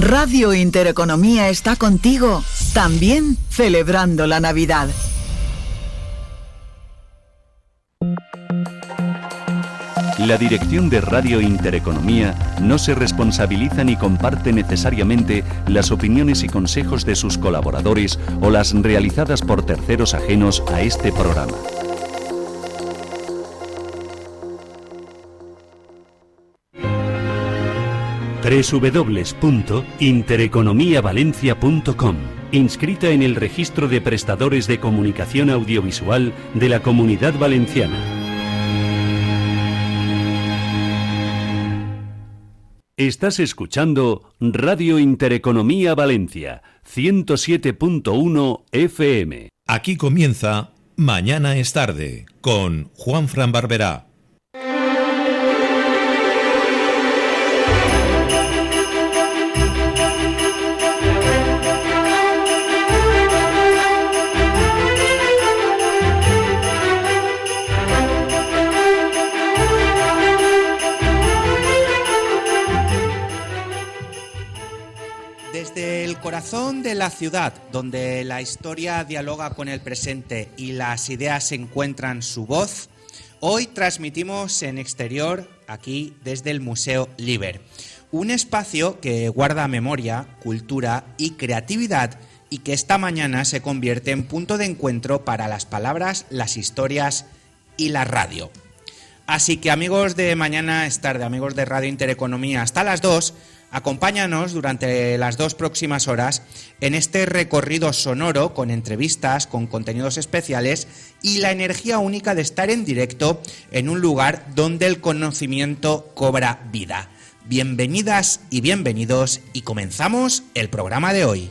Radio Intereconomía está contigo, también celebrando la Navidad. La dirección de Radio Intereconomía no se responsabiliza ni comparte necesariamente las opiniones y consejos de sus colaboradores o las realizadas por terceros ajenos a este programa. www.intereconomiavalencia.com. Inscrita en el registro de prestadores de comunicación audiovisual de la Comunidad Valenciana. Estás escuchando Radio Intereconomía Valencia, 107.1 FM. Aquí comienza Mañana es tarde, con Juanfran Barberá. Desde el corazón de la ciudad, donde la historia dialoga con el presente y las ideas encuentran su voz, hoy transmitimos en exterior, aquí desde el Museo Liber, un espacio que guarda memoria, cultura y creatividad y que esta mañana se convierte en punto de encuentro para las palabras, las historias y la radio. Así que amigos de Mañana es tarde, amigos de Radio Intereconomía, hasta las 2, acompáñanos durante las 2 próximas horas en este recorrido sonoro con entrevistas, con contenidos especiales y la energía única de estar en directo en un lugar donde el conocimiento cobra vida. Bienvenidas y bienvenidos y comenzamos el programa de hoy.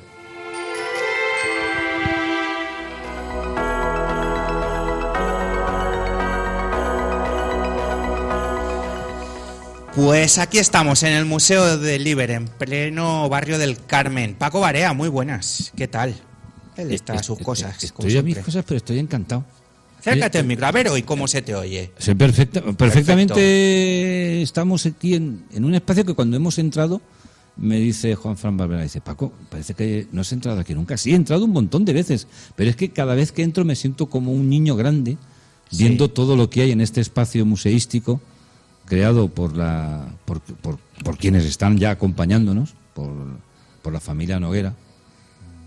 Pues aquí estamos en el Museo del Liber, en pleno barrio del Carmen. Paco Barea, muy buenas. ¿Qué tal? Él está a sus cosas. Estoy a mis cosas, pero estoy encantado. Acércate al micro, a ver hoy cómo se te oye. Sí, perfectamente. Estamos aquí en un espacio que cuando hemos entrado, me dice Juanfran Barbera, dice, Paco, parece que no has entrado aquí nunca. Sí, he entrado un montón de veces, pero es que cada vez que entro me siento como un niño grande, viendo todo lo que hay en este espacio museístico, creado por quienes están ya acompañándonos, por la familia Noguera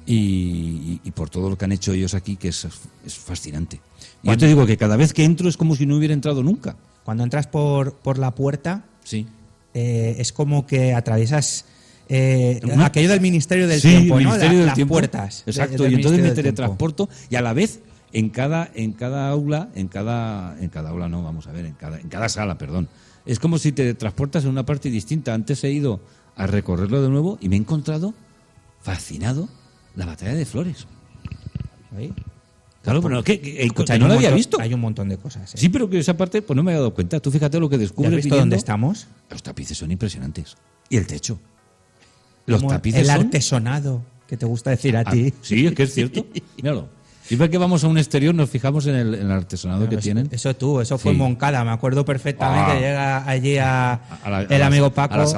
y por todo lo que han hecho ellos aquí, que es fascinante. Y yo te digo que cada vez que entro es como si no hubiera entrado nunca. Cuando entras por la puerta, sí, es como que atraviesas aquello del Ministerio del Tiempo, ¿no? Las puertas. Exacto, y entonces me teletransporto y a la vez en cada aula, en cada sala, perdón. Es como si te transportas en una parte distinta. Antes he ido a recorrerlo de nuevo y me he encontrado fascinado la batalla de Flores. ¿Ahí? Claro, pero escucha, no lo había visto. Hay un montón de cosas. Sí, pero que esa parte pues no me había dado cuenta. Tú fíjate lo que descubres. ¿Has visto dónde estamos? Los tapices son impresionantes. Y el techo. Los como tapices el artesonado, que te gusta decir a ti. Sí, es que es cierto. Míralo. Siempre que vamos a un exterior nos fijamos en el artesonado que tienen. Eso fue en Moncada, me acuerdo perfectamente. Llega allí el amigo Paco al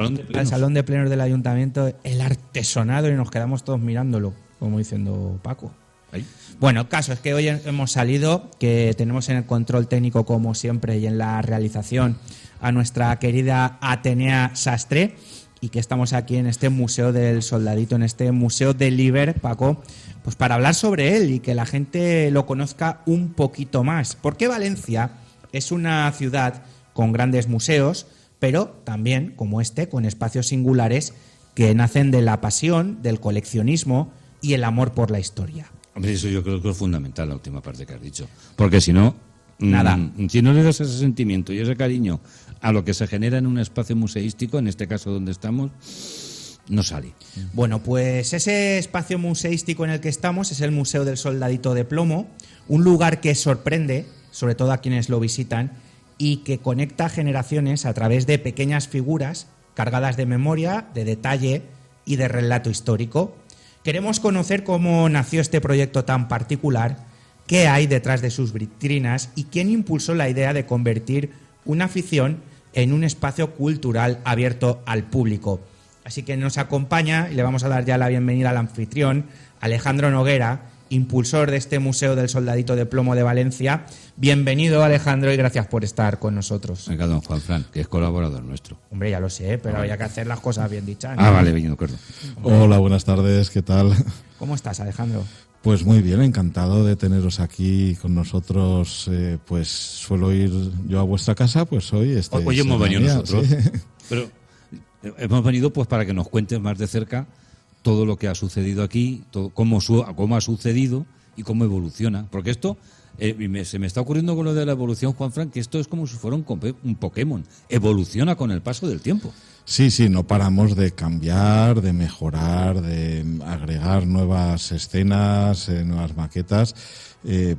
salón de plenos del ayuntamiento, el artesonado, y nos quedamos todos mirándolo, como diciendo Paco. Ahí. Bueno, el caso es que hoy hemos salido, que tenemos en el control técnico como siempre y en la realización a nuestra querida Atenea Sastre, y que estamos aquí en este Museo del Soldadito, en este Museo del Liber, Paco, pues para hablar sobre él y que la gente lo conozca un poquito más. Porque Valencia es una ciudad con grandes museos, pero también, como con espacios singulares que nacen de la pasión, del coleccionismo y el amor por la historia. Hombre, eso yo creo que es fundamental, la última parte que has dicho. Porque si no, nada. Si no le das ese sentimiento y ese cariño a lo que se genera en un espacio museístico, en este caso donde estamos, no sale. Bueno, pues ese espacio museístico en el que estamos es el Museo del Soldadito de Plomo, un lugar que sorprende, sobre todo a quienes lo visitan, y que conecta generaciones a través de pequeñas figuras cargadas de memoria, de detalle y de relato histórico. Queremos conocer cómo nació este proyecto tan particular, qué hay detrás de sus vitrinas y quién impulsó la idea de convertir una afición en un espacio cultural abierto al público. Así que nos acompaña y le vamos a dar ya la bienvenida al anfitrión, Alejandro Noguera, impulsor de este Museo del Soldadito de Plomo de Valencia. Bienvenido, Alejandro, y gracias por estar con nosotros. Venga, don Juanfran, que es colaborador nuestro. Hombre, ya lo sé, pero había que hacer las cosas bien dichas, ¿no? Ah, vale, bien, de acuerdo. Hola, buenas tardes, ¿qué tal? ¿Cómo estás, Alejandro? Pues muy bien, encantado de teneros aquí con nosotros. Pues suelo ir yo a vuestra casa, pues hoy Hoy hemos venido mía, nosotros, sí. pero hemos venido pues para que nos cuentes más de cerca todo lo que ha sucedido aquí, cómo ha sucedido y cómo evoluciona. Porque esto, se me está ocurriendo con lo de la evolución, Juanfran, que esto es como si fuera un Pokémon. Evoluciona con el paso del tiempo. Sí, no paramos de cambiar, de mejorar, de agregar nuevas escenas, nuevas maquetas,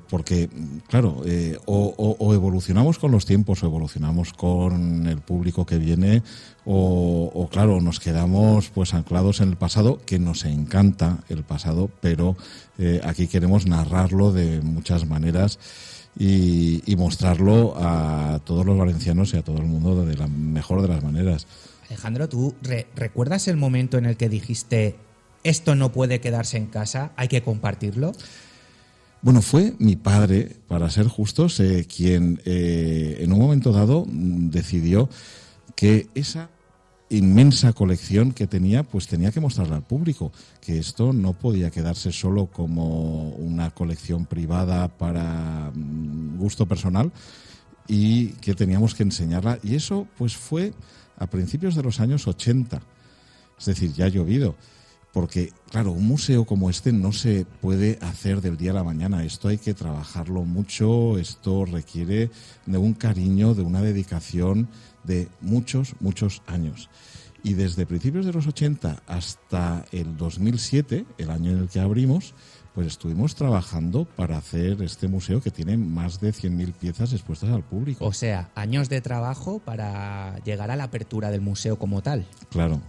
porque, claro, o evolucionamos con los tiempos, o evolucionamos con el público que viene, o claro, nos quedamos pues anclados en el pasado, que nos encanta el pasado, pero aquí queremos narrarlo de muchas maneras y mostrarlo a todos los valencianos y a todo el mundo de la mejor de las maneras. Alejandro, ¿tú recuerdas el momento en el que dijiste esto no puede quedarse en casa, hay que compartirlo? Bueno, fue mi padre, para ser justos, quien en un momento dado decidió que esa inmensa colección que tenía, pues tenía que mostrarla al público, que esto no podía quedarse solo como una colección privada para gusto personal y que teníamos que enseñarla. Y eso pues fue a principios de los años 80, es decir, ya ha llovido, porque claro, un museo como este no se puede hacer del día a la mañana, esto hay que trabajarlo mucho, esto requiere de un cariño, de una dedicación de muchos años. Y desde principios de los 80 hasta el 2007, el año en el que abrimos, pues estuvimos trabajando para hacer este museo que tiene más de 100.000 piezas expuestas al público. O sea, años de trabajo para llegar a la apertura del museo como tal. Claro,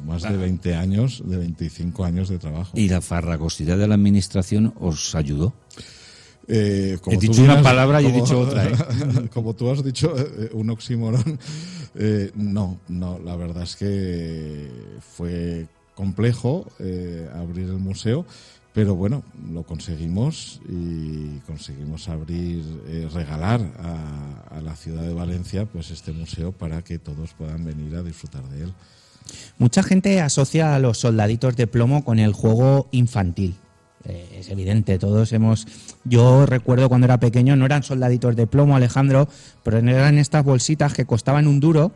más de 20 años, de 25 años de trabajo. ¿Y la farragosidad de la administración os ayudó? He dicho una palabra y he dicho otra. Como tú has dicho, un oxímoron. No, la verdad es que fue complejo abrir el museo, pero bueno, lo conseguimos y conseguimos abrir, regalar a la ciudad de Valencia pues este museo para que todos puedan venir a disfrutar de él. Mucha gente asocia a los soldaditos de plomo con el juego infantil. Es evidente, yo recuerdo cuando era pequeño, no eran soldaditos de plomo, Alejandro, pero eran estas bolsitas que costaban un duro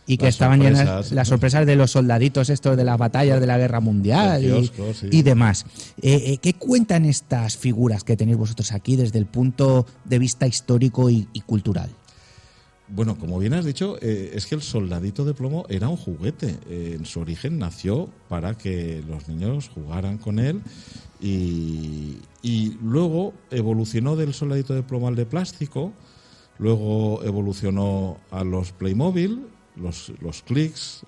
y que estaban llenas las sorpresas de los soldaditos estos de las batallas de la Guerra Mundial y demás. ¿Qué cuentan estas figuras que tenéis vosotros aquí desde el punto de vista histórico y cultural? Bueno, como bien has dicho, es que el soldadito de plomo era un juguete. En su origen nació para que los niños jugaran con él y luego evolucionó del soldadito de plomo al de plástico, luego evolucionó a los Playmobil, los clics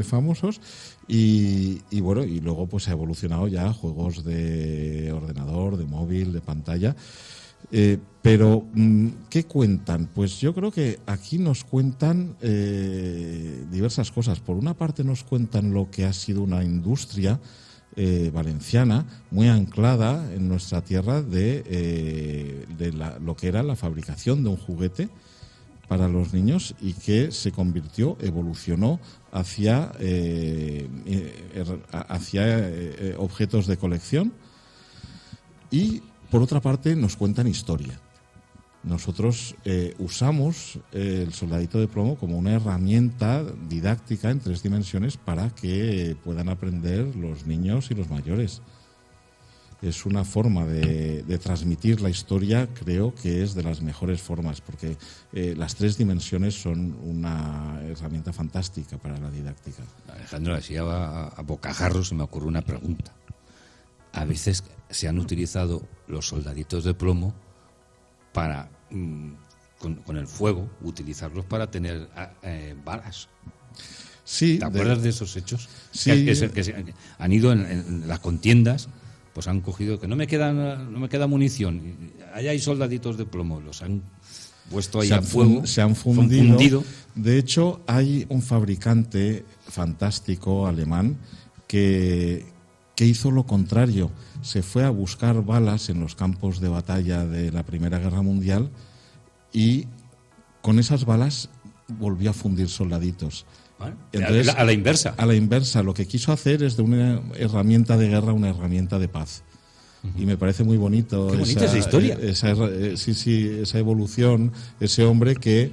famosos y bueno, y luego pues ha evolucionado ya a juegos de ordenador, de móvil, de pantalla. Pero, ¿qué cuentan? Pues yo creo que aquí nos cuentan diversas cosas. Por una parte nos cuentan lo que ha sido una industria valenciana muy anclada en nuestra tierra de lo que era la fabricación de un juguete para los niños y que se convirtió, evolucionó hacia objetos de colección. Y por otra parte nos cuentan historia. Nosotros usamos el soldadito de plomo como una herramienta didáctica en 3 dimensiones para que puedan aprender los niños y los mayores. Es una forma de transmitir la historia, creo que es de las mejores formas, porque las 3 dimensiones son una herramienta fantástica para la didáctica. Alejandro, así a bocajarro se me ocurre una pregunta. A veces se han utilizado los soldaditos de plomo para, con el fuego, utilizarlos para tener balas. Sí, ¿Te acuerdas de esos hechos? Sí. Que han ido en las contiendas, pues han cogido que no me queda munición. Allá hay soldaditos de plomo, los han puesto ahí a fuego. Se han fundido. De hecho, hay un fabricante fantástico alemán que hizo lo contrario. Se fue a buscar balas en los campos de batalla de la Primera Guerra Mundial y con esas balas volvió a fundir soldaditos. Bueno, entonces, a la inversa. A la inversa. Lo que quiso hacer es de una herramienta de guerra una herramienta de paz. Y me parece muy bonito. Qué bonita esa historia. Esa evolución, ese hombre que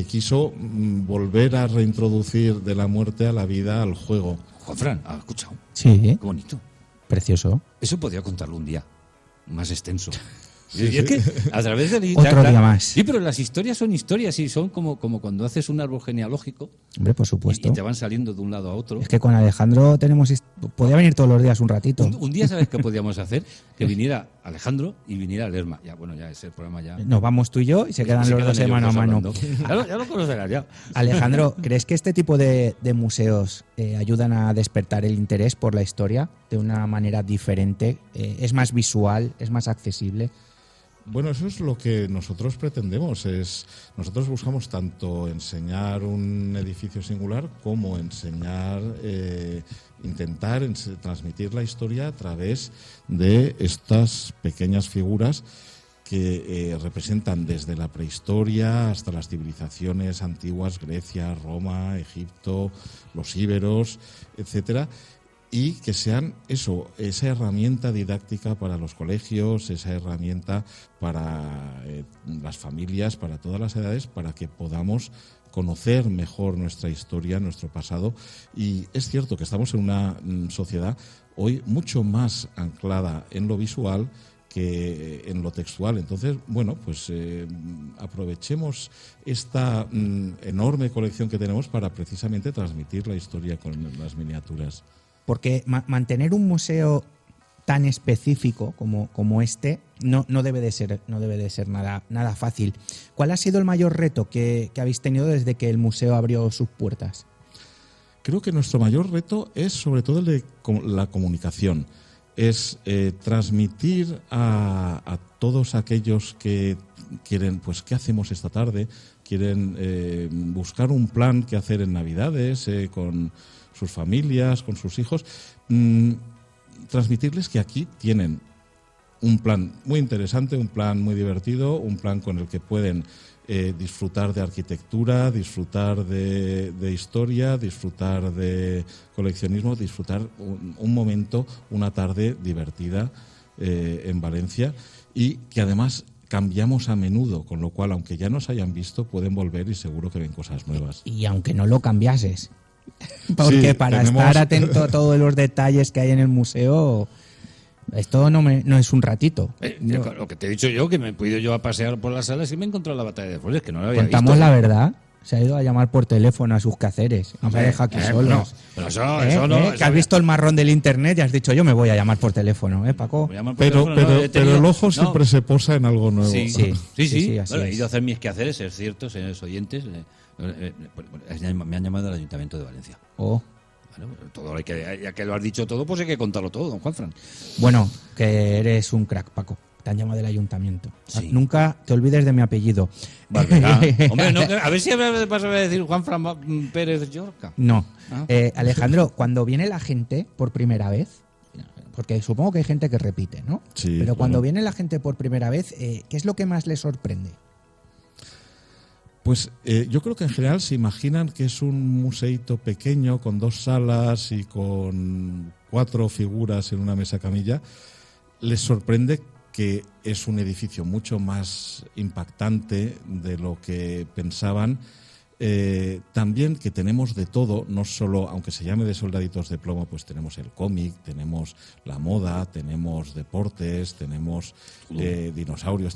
quiso volver a reintroducir de la muerte a la vida, al juego. Juanfran, ¿has escuchado? Sí. Qué bonito. Precioso. Eso podría contarlo un día, más extenso. Sí, y es que a través de otro día más. Sí, pero las historias son historias y son como cuando haces un árbol genealógico. Hombre, por supuesto. Y te van saliendo de un lado a otro. Es que con Alejandro podía venir todos los días un ratito. Un día, ¿sabes qué podíamos hacer? Que viniera Alejandro y viniera Lerma. Ya, bueno, ya ese programa ya. Nos vamos tú y yo y se quedan los dos de mano a mano. Ya lo conocerás ya. Alejandro, ¿crees que este tipo de museos ayudan a despertar el interés por la historia de una manera diferente? ¿Es más visual? ¿Es más accesible? Bueno, eso es lo que nosotros pretendemos. Nosotros buscamos tanto enseñar un edificio singular como intentar transmitir la historia a través de estas pequeñas figuras que representan desde la prehistoria hasta las civilizaciones antiguas, Grecia, Roma, Egipto, los íberos, etcétera. Y que sean esa herramienta didáctica para los colegios, esa herramienta para las familias, para todas las edades, para que podamos conocer mejor nuestra historia, nuestro pasado. Y es cierto que estamos en una sociedad hoy mucho más anclada en lo visual que en lo textual. Entonces, bueno, pues aprovechemos esta enorme colección que tenemos para precisamente transmitir la historia con las miniaturas. Porque mantener un museo tan específico como este no debe de ser nada fácil. ¿Cuál ha sido el mayor reto que habéis tenido desde que el museo abrió sus puertas? Creo que nuestro mayor reto es sobre todo el de la comunicación. Es transmitir a todos aquellos que quieren, pues, ¿qué hacemos esta tarde? Quieren buscar un plan que hacer en Navidades con sus familias, con sus hijos, transmitirles que aquí tienen un plan muy interesante, un plan muy divertido, un plan con el que pueden disfrutar de arquitectura, disfrutar de historia, disfrutar de coleccionismo, disfrutar un momento, una tarde divertida en Valencia, y que además cambiamos a menudo, con lo cual, aunque ya nos hayan visto, pueden volver y seguro que ven cosas nuevas. Y aunque no lo cambiases. Porque sí, para estar atento a todos los detalles que hay en el museo, esto no es un ratito. Lo que te he dicho yo, que me he podido yo a pasear por las salas y me he encontrado la batalla de Foles, que no la había visto. Contamos la verdad. Se ha ido a llamar por teléfono a sus quehaceres. No se deja aquí solos. No, pero eso no. Que has visto el marrón del internet y has dicho, yo me voy a llamar por teléfono, Paco. Pero el ojo siempre se posa en algo nuevo. Sí. Así he ido a hacer mis quehaceres, es cierto, señores oyentes. Me han llamado del Ayuntamiento de Valencia. Oh. Bueno, todo ya que lo has dicho todo, pues hay que contarlo todo, don Juanfran. Bueno, que eres un crack, Paco. Te han llamado del ayuntamiento. Sí. Nunca te olvides de mi apellido. Barberá. Hombre, no, a ver si vas a decir Juanfran Pérez Llorca. No. Alejandro, cuando viene la gente por primera vez, porque supongo que hay gente que repite, ¿no? Sí. Pero cuando viene la gente por primera vez, ¿qué es lo que más les sorprende? Pues yo creo que en general se imaginan que es un museíto pequeño con 2 salas y con 4 figuras en una mesa camilla. Les sorprende que es un edificio mucho más impactante de lo que pensaban. También que tenemos de todo, no solo, aunque se llame de Soldaditos de Plomo, pues tenemos el cómic, tenemos la moda, tenemos deportes, tenemos dinosaurios,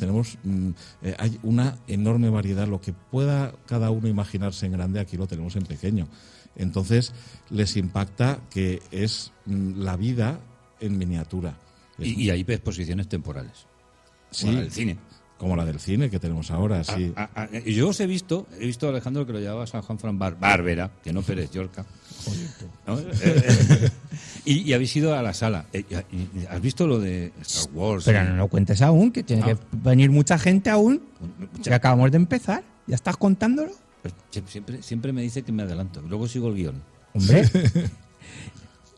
hay una enorme variedad. Lo que pueda cada uno imaginarse en grande, aquí lo tenemos en pequeño. Entonces les impacta que es la vida en miniatura. Y hay exposiciones temporales. Sí, como la del cine. Como la del cine que tenemos ahora, sí. Y yo os he visto a Alejandro que lo llevaba a San Juan Fran Bárbara, que no Pérez Llorca. ¿No? Y habéis ido a la sala. ¿Has visto lo de Star Wars? Pero no lo cuentes aún, que tiene que venir mucha gente aún. Que acabamos de empezar. ¿Ya estás contándolo? Siempre me dice que me adelanto. Luego sigo el guión. Hombre.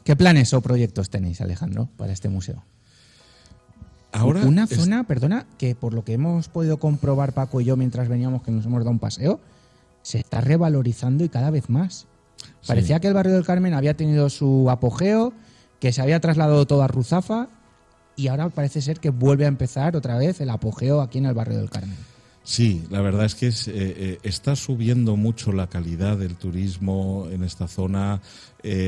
¿Qué planes o proyectos tenéis, Alejandro, para este museo? Ahora Una zona, perdona, que por lo que hemos podido comprobar Paco y yo mientras veníamos, que nos hemos dado un paseo, se está revalorizando y cada vez más. Parecía que el barrio del Carmen había tenido su apogeo, que se había trasladado todo a Ruzafa y ahora parece ser que vuelve a empezar otra vez el apogeo aquí en el barrio del Carmen. Sí, la verdad es que está subiendo mucho la calidad del turismo en esta zona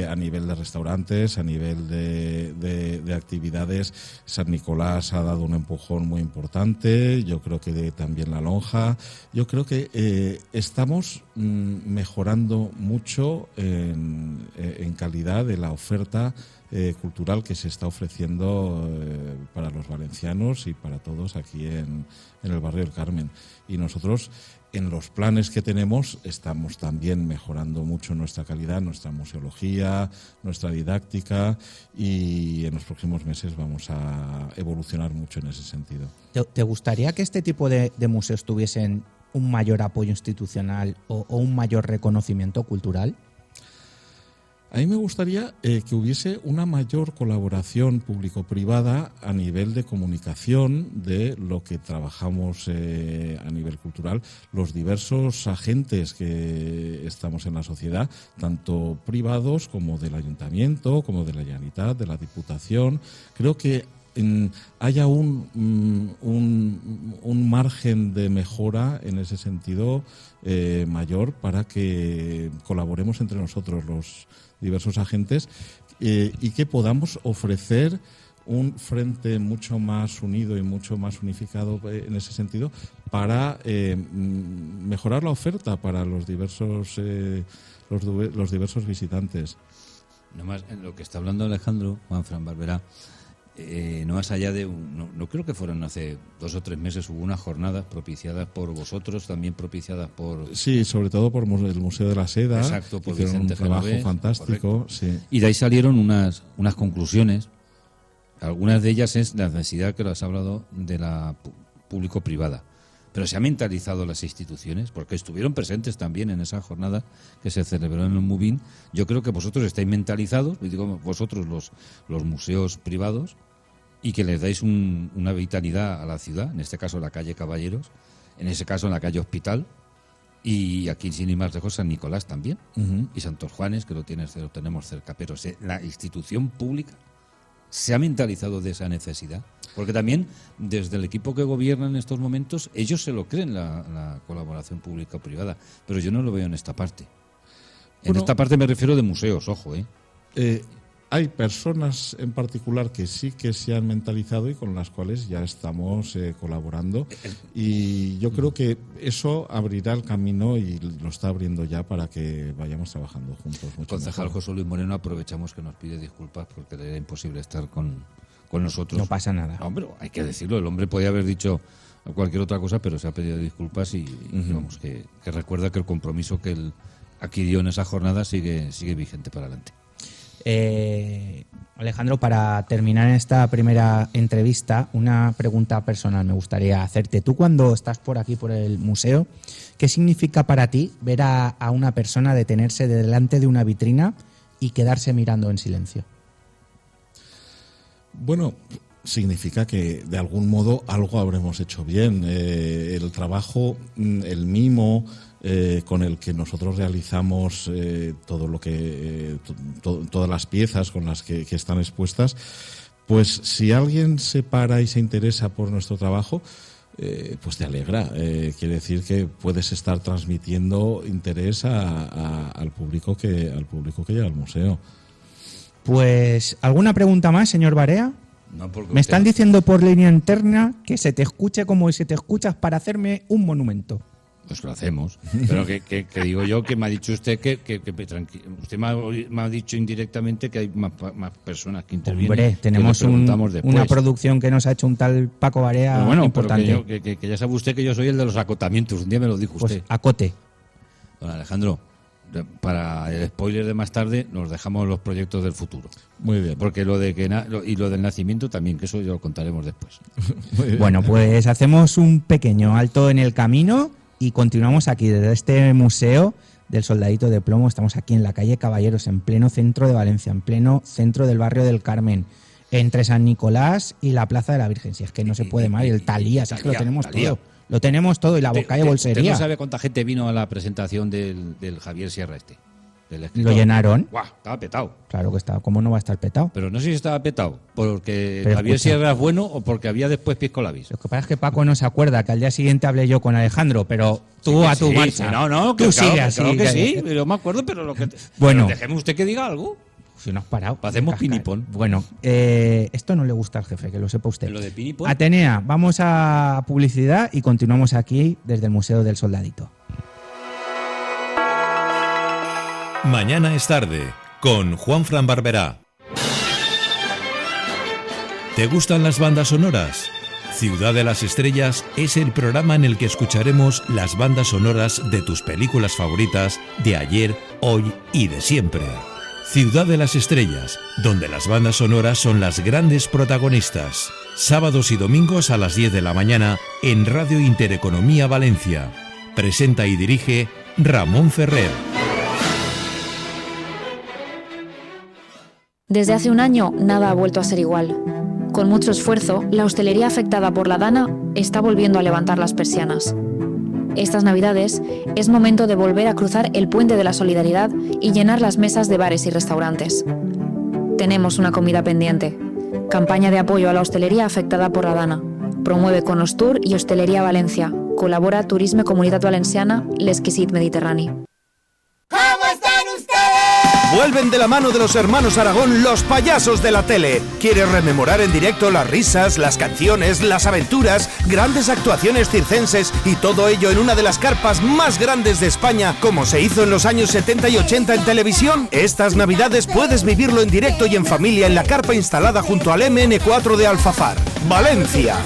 a nivel de restaurantes, a nivel de actividades. San Nicolás ha dado un empujón muy importante, yo creo que también La Lonja. Yo creo que estamos mejorando mucho en calidad de la oferta cultural que se está ofreciendo para los valencianos y para todos aquí en el barrio del Carmen. Y nosotros, en los planes que tenemos, estamos también mejorando mucho nuestra calidad, nuestra museología, nuestra didáctica, y en los próximos meses vamos a evolucionar mucho en ese sentido. ¿Te gustaría que este tipo de museos tuviesen un mayor apoyo institucional o un mayor reconocimiento cultural? A mí me gustaría que hubiese una mayor colaboración público-privada a nivel de comunicación de lo que trabajamos a nivel cultural, los diversos agentes que estamos en la sociedad, tanto privados como del Ayuntamiento, como de la Generalitat, de la Diputación. Creo que haya un margen de mejora en ese sentido mayor para que colaboremos entre nosotros los diversos agentes y que podamos ofrecer un frente mucho más unido y mucho más unificado en ese sentido para mejorar la oferta para los diversos visitantes. No más, en lo que está hablando Alejandro, Juanfran Barberá, no más allá de no creo que fueron hace 2 o 3 meses, hubo unas jornadas propiciadas por vosotros, también propiciadas por... Sí, sobre todo por el Museo de la Seda. Exacto, por hicieron Vicente un trabajo Genovés, fantástico. Sí. Y de ahí salieron unas conclusiones. Algunas de ellas es la necesidad, que lo has hablado, de la público-privada. Pero se han mentalizado las instituciones, porque estuvieron presentes también en esa jornada que se celebró en el Mubin. Yo creo que vosotros estáis mentalizados, digo vosotros los museos privados, y que les dais una vitalidad a la ciudad, en este caso la calle Caballeros, en ese caso en la calle Hospital, y aquí sin ir más lejos San Nicolás también, y Santos Juanes, que lo tenemos cerca. Pero la institución pública se ha mentalizado de esa necesidad, porque también desde el equipo que gobierna en estos momentos ellos se lo creen, la colaboración pública-privada, pero yo no lo veo en esta parte. En esta parte me refiero de museos, ojo. Hay personas en particular que sí que se han mentalizado y con las cuales ya estamos colaborando, y yo creo que eso abrirá el camino y lo está abriendo ya para que vayamos trabajando juntos. El concejal José Luis Moreno, aprovechamos que nos pide disculpas porque le era imposible estar con nosotros. No pasa nada. No, pero hay que decirlo, el hombre podía haber dicho cualquier otra cosa, pero se ha pedido disculpas y vamos, que recuerda que el compromiso que él adquirió en esa jornada sigue vigente para adelante. Alejandro, para terminar esta primera entrevista, una pregunta personal me gustaría hacerte. Tú, cuando estás por aquí, por el museo, ¿qué significa para ti ver a una persona detenerse delante de una vitrina y quedarse mirando en silencio? Bueno, significa que de algún modo algo habremos hecho bien. El trabajo, el mimo con el que nosotros realizamos todo lo que todas las piezas con las que están expuestas, pues si alguien se para y se interesa por nuestro trabajo, pues te alegra. Quiere decir que puedes estar transmitiendo interés al público que llega al museo. Pues, ¿alguna pregunta más, señor Barea? No, me están diciendo por línea interna que se te escuche como si te escuchas para hacerme un monumento. Pues lo hacemos. Pero que digo yo, que me ha dicho usted que usted me ha dicho indirectamente que hay más personas que intervienen. Hombre, tenemos una producción que nos ha hecho un tal Paco Barea, pero bueno, importante. Que ya sabe usted que yo soy el de los acotamientos. Un día me lo dijo usted. Pues acote. Don Alejandro, para el spoiler de más tarde nos dejamos los proyectos del futuro. Muy bien. Porque lo del nacimiento también, que eso ya lo contaremos después. Bueno, pues hacemos un pequeño alto en el camino y continuamos aquí desde este museo del Soldadito de Plomo. Estamos aquí en la calle Caballeros, en pleno centro de Valencia, en pleno centro del barrio del Carmen, entre San Nicolás y la Plaza de la Virgen. Si es que no se puede más, y el Talía, si es que lo tenemos todo. Lo tenemos todo, y la calle Bolsería. ¿Usted no sabe cuánta gente vino a la presentación del Javier Sierra ¿Lo llenaron? ¡Guau! Estaba petado. Claro que estaba. ¿Cómo no va a estar petado? Pero no sé si estaba petado porque Pero Javier escucha. Sierra es bueno o porque había después Pisco Labis. Lo que pasa es que Paco no se acuerda que al día siguiente hablé yo con Alejandro, pero tú a tu Sí, marcha. No, tú que sigue claro, así. claro que sí, yo me acuerdo, pero Bueno. pero déjeme usted que diga algo. Si no has parado. Hacemos Cascar. pinipón. Bueno, esto no le gusta al jefe, que lo sepa usted. Lo de pinipón. Atenea, vamos a publicidad y continuamos aquí desde el Museo del Soldadito. Mañana es tarde, con Juanfran Barberá. ¿Te gustan las bandas sonoras? Ciudad de las Estrellas es el programa en el que escucharemos las bandas sonoras de tus películas favoritas de ayer, hoy y de siempre. Ciudad de las Estrellas, donde las bandas sonoras son las grandes protagonistas. Sábados y domingos a las 10 de la mañana en Radio Intereconomía Valencia. Presenta y dirige Ramón Ferrer. Desde hace un año, nada ha vuelto a ser igual. Con mucho esfuerzo, la hostelería afectada por la Dana está volviendo a levantar las persianas. Estas Navidades es momento de volver a cruzar el puente de la solidaridad y llenar las mesas de bares y restaurantes. Tenemos una comida pendiente. Campaña de apoyo a la hostelería afectada por la Dana. Promueve Conostur y Hostelería Valencia. Colabora Turisme Comunitat Valenciana, l'Exquisit Mediterrani. Vuelven de la mano de los hermanos Aragón los payasos de la tele. ¿Quieres rememorar en directo las risas, las canciones, las aventuras, grandes actuaciones circenses y todo ello en una de las carpas más grandes de España, como se hizo en los años 70 y 80 en televisión? Estas Navidades puedes vivirlo en directo y en familia en la carpa instalada junto al MN4 de Alfafar, Valencia.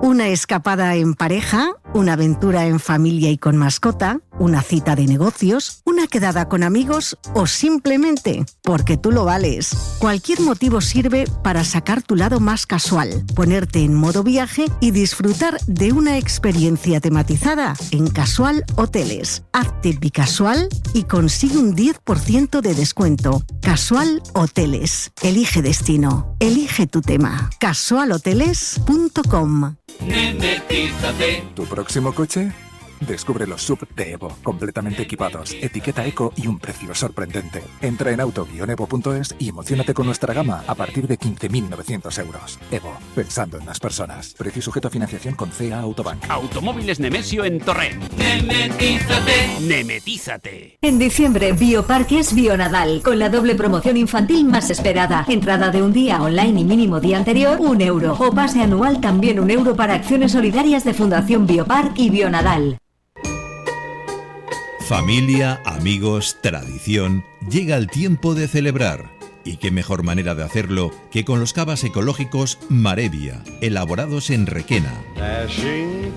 Una escapada en pareja, una aventura en familia y con mascota, una cita de negocios, una quedada con amigos o simplemente porque tú lo vales. Cualquier motivo sirve para sacar tu lado más casual, ponerte en modo viaje y disfrutar de una experiencia tematizada en Casual Hoteles. Hazte bicasual y consigue un 10% de descuento. Casual Hoteles. Elige destino. Elige tu tema. casualhoteles.com. Nemetízate. ¿Tu próximo coche? Descubre los SUV de Evo, completamente equipados, etiqueta eco y un precio sorprendente. Entra en auto-evo.es y emociónate con nuestra gama a partir de 15.900 euros. Evo, pensando en las personas. Precio sujeto a financiación con CA Autobank. Automóviles Nemesio en Torrent. Nemetízate. Nemetízate. En diciembre, Bioparques Bionadal, con la doble promoción infantil más esperada. Entrada de un día online y mínimo día anterior, €1. O pase anual también €1 para acciones solidarias de Fundación Biopark y Bionadal. Familia, amigos, tradición, llega el tiempo de celebrar. Y qué mejor manera de hacerlo que con los cavas ecológicos Marevia, elaborados en Requena.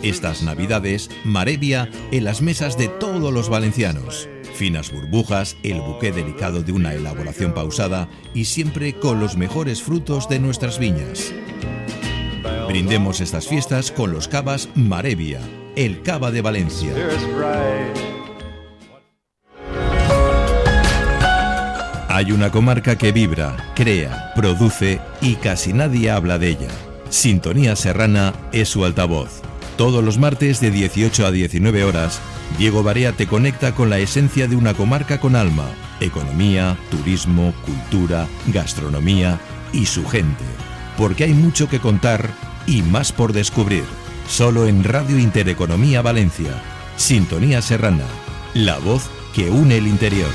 Estas Navidades, Marevia en las mesas de todos los valencianos. Finas burbujas, el buqué delicado de una elaboración pausada y siempre con los mejores frutos de nuestras viñas. Brindemos estas fiestas con los cavas Marevia, el cava de Valencia. Hay una comarca que vibra, crea, produce y casi nadie habla de ella. Sintonía Serrana es su altavoz. Todos los martes de 18 a 19 horas, Diego Barea te conecta con la esencia de una comarca con alma, economía, turismo, cultura, gastronomía y su gente. Porque hay mucho que contar y más por descubrir. Solo en Radio Intereconomía Valencia. Sintonía Serrana, la voz que une el interior.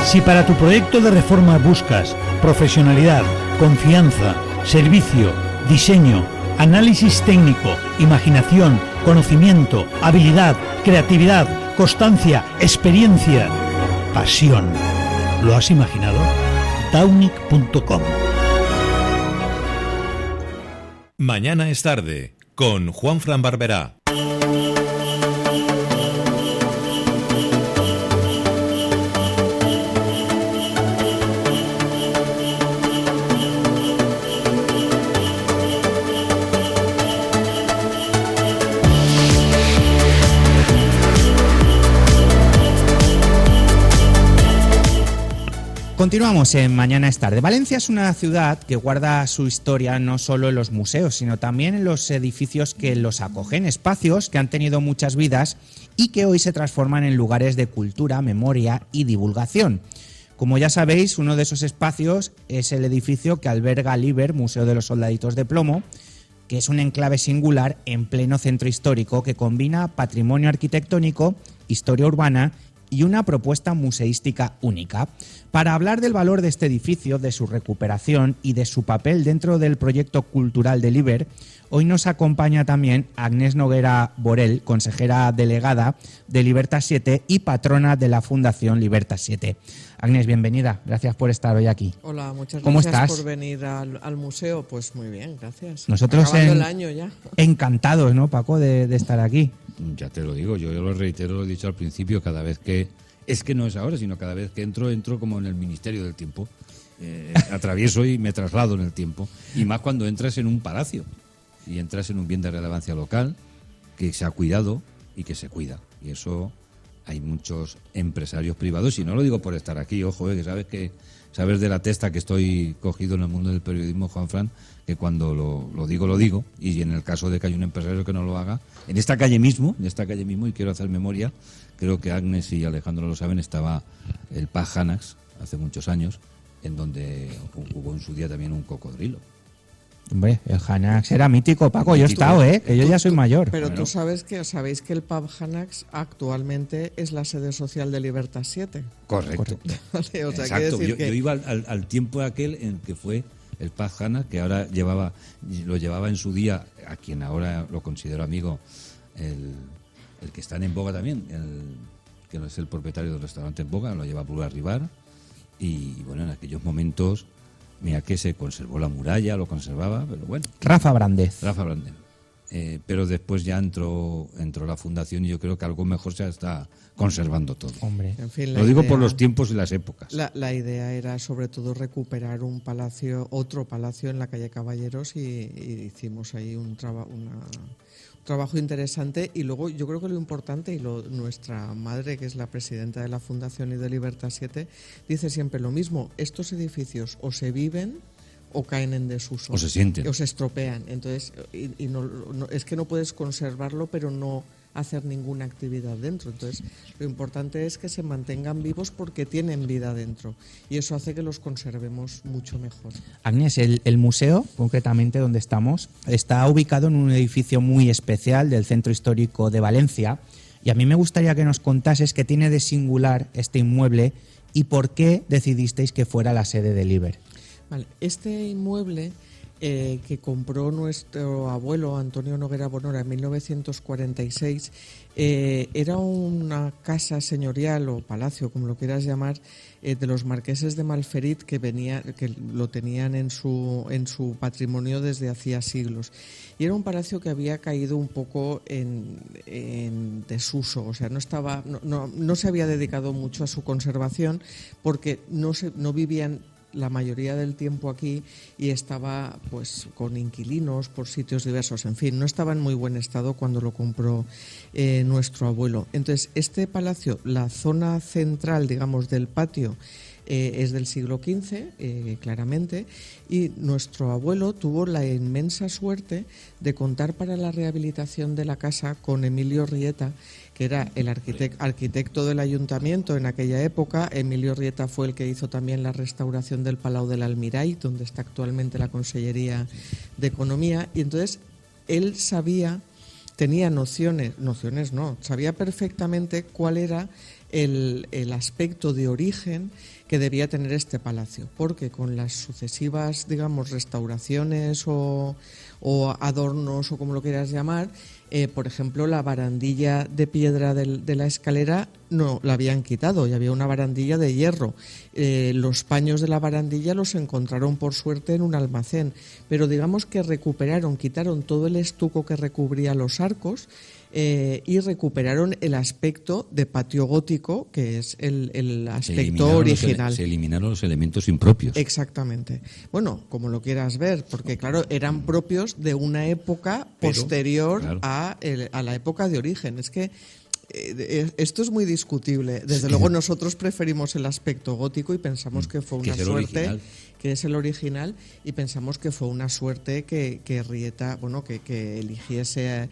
Si para tu proyecto de reforma buscas profesionalidad, confianza, servicio, diseño, análisis técnico, imaginación, conocimiento, habilidad, creatividad, constancia, experiencia, pasión, ¿lo has imaginado? Taunic.com. Mañana es tarde, con Juanfran Barberá. Continuamos en Mañana es tarde. Valencia es una ciudad que guarda su historia no solo en los museos, sino también en los edificios que los acogen, espacios que han tenido muchas vidas y que hoy se transforman en lugares de cultura, memoria y divulgación. Como ya sabéis, uno de esos espacios es el edificio que alberga el IBER, Museo de los Soldaditos de Plomo, que es un enclave singular en pleno centro histórico que combina patrimonio arquitectónico, historia urbana y una propuesta museística única. Para hablar del valor de este edificio, de su recuperación y de su papel dentro del proyecto cultural del IBER, hoy nos acompaña también Agnès Noguera Borel, consejera delegada de Libertas 7 y patrona de la Fundación Libertas 7. Agnès, bienvenida. Gracias por estar hoy aquí. Hola, muchas ¿Cómo gracias estás? por venir al museo. Pues muy bien, gracias. Nosotros Acabando el año ya. Encantados, ¿no, Paco, de estar aquí? Ya te lo digo, yo lo reitero, lo he dicho al principio, cada vez que... Es que no es ahora, sino cada vez que entro como en el Ministerio del Tiempo. Atravieso y me traslado en el tiempo. Y más cuando entras en un palacio y entras en un bien de relevancia local que se ha cuidado y que se cuida. Y eso hay muchos empresarios privados, y no lo digo por estar aquí, ojo, que sabes de la testa que estoy cogido en el mundo del periodismo, Juanfran, que cuando lo digo, y en el caso de que hay un empresario que no lo haga, en esta calle mismo, y quiero hacer memoria, creo que Agnès y Alejandro lo saben, estaba el Pub Hanax hace muchos años, en donde hubo en su día también un cocodrilo. Hombre, el Hanax era mítico, Paco. Yo he estado, que yo ya soy mayor. Pero bueno. sabéis que el Pub Hanax actualmente es la sede social de Libertas 7. Correcto. Vale, o sea, exacto. Decir yo iba al tiempo aquel en que fue el Pub Hanax, que ahora lo llevaba en su día, a quien ahora lo considero amigo, el que está en Boga también, que no es el propietario del restaurante en Boga, lo lleva Pulgar Ribar. Y bueno, en aquellos momentos, mira que se conservó la muralla, lo conservaba, pero bueno. Rafa Brandez. Pero después ya entró la fundación y yo creo que algo mejor se está conservando todo. Hombre. En fin, lo digo por los tiempos y las épocas. La idea era sobre todo recuperar otro palacio en la calle Caballeros, y hicimos ahí un trabajo interesante. Y luego yo creo que lo importante, nuestra madre, que es la presidenta de la Fundación y de Libertas 7, dice siempre lo mismo: estos edificios o se viven o caen en desuso. O se sienten. O se estropean. Entonces, es que no puedes conservarlo, pero no hacer ninguna actividad dentro. Entonces, lo importante es que se mantengan vivos porque tienen vida dentro. Y eso hace que los conservemos mucho mejor. Agnès, el museo, concretamente donde estamos, está ubicado en un edificio muy especial del Centro Histórico de Valencia. Y a mí me gustaría que nos contases qué tiene de singular este inmueble y por qué decidisteis que fuera la sede del IBER. Vale, este inmueble que compró nuestro abuelo Antonio Noguera Bonora en 1946 era una casa señorial o palacio, como lo quieras llamar, de los marqueses de Malferit, que lo tenían en su patrimonio desde hacía siglos. Y era un palacio que había caído un poco en desuso, o sea, no se había dedicado mucho a su conservación porque no vivían la mayoría del tiempo aquí, y estaba pues con inquilinos por sitios diversos, en fin, no estaba en muy buen estado cuando lo compró nuestro abuelo. Entonces, este palacio, la zona central, digamos, del patio, es del siglo XV, claramente, y nuestro abuelo tuvo la inmensa suerte de contar para la rehabilitación de la casa con Emilio Rieta, que era el arquitecto del ayuntamiento en aquella época. Emilio Rieta fue el que hizo también la restauración del Palau del Almirall, donde está actualmente la Consellería de Economía, y entonces él tenía sabía perfectamente cuál era el aspecto de origen que debía tener este palacio, porque con las sucesivas, digamos, restauraciones o adornos, o como lo quieras llamar, Por ejemplo, la barandilla de piedra de la escalera no la habían quitado y había una barandilla de hierro. Los paños de la barandilla los encontraron por suerte en un almacén, pero digamos que quitaron todo el estuco que recubría los arcos y recuperaron el aspecto de patio gótico, que es el aspecto original. Se eliminaron los elementos impropios. Exactamente. Bueno, como lo quieras ver, porque claro, eran propios de una época posterior claro, a la época de origen. Es que esto es muy discutible. Desde luego nosotros preferimos el aspecto gótico y pensamos que fue una suerte, que es el original, y pensamos que fue una suerte que Rieta, que eligiese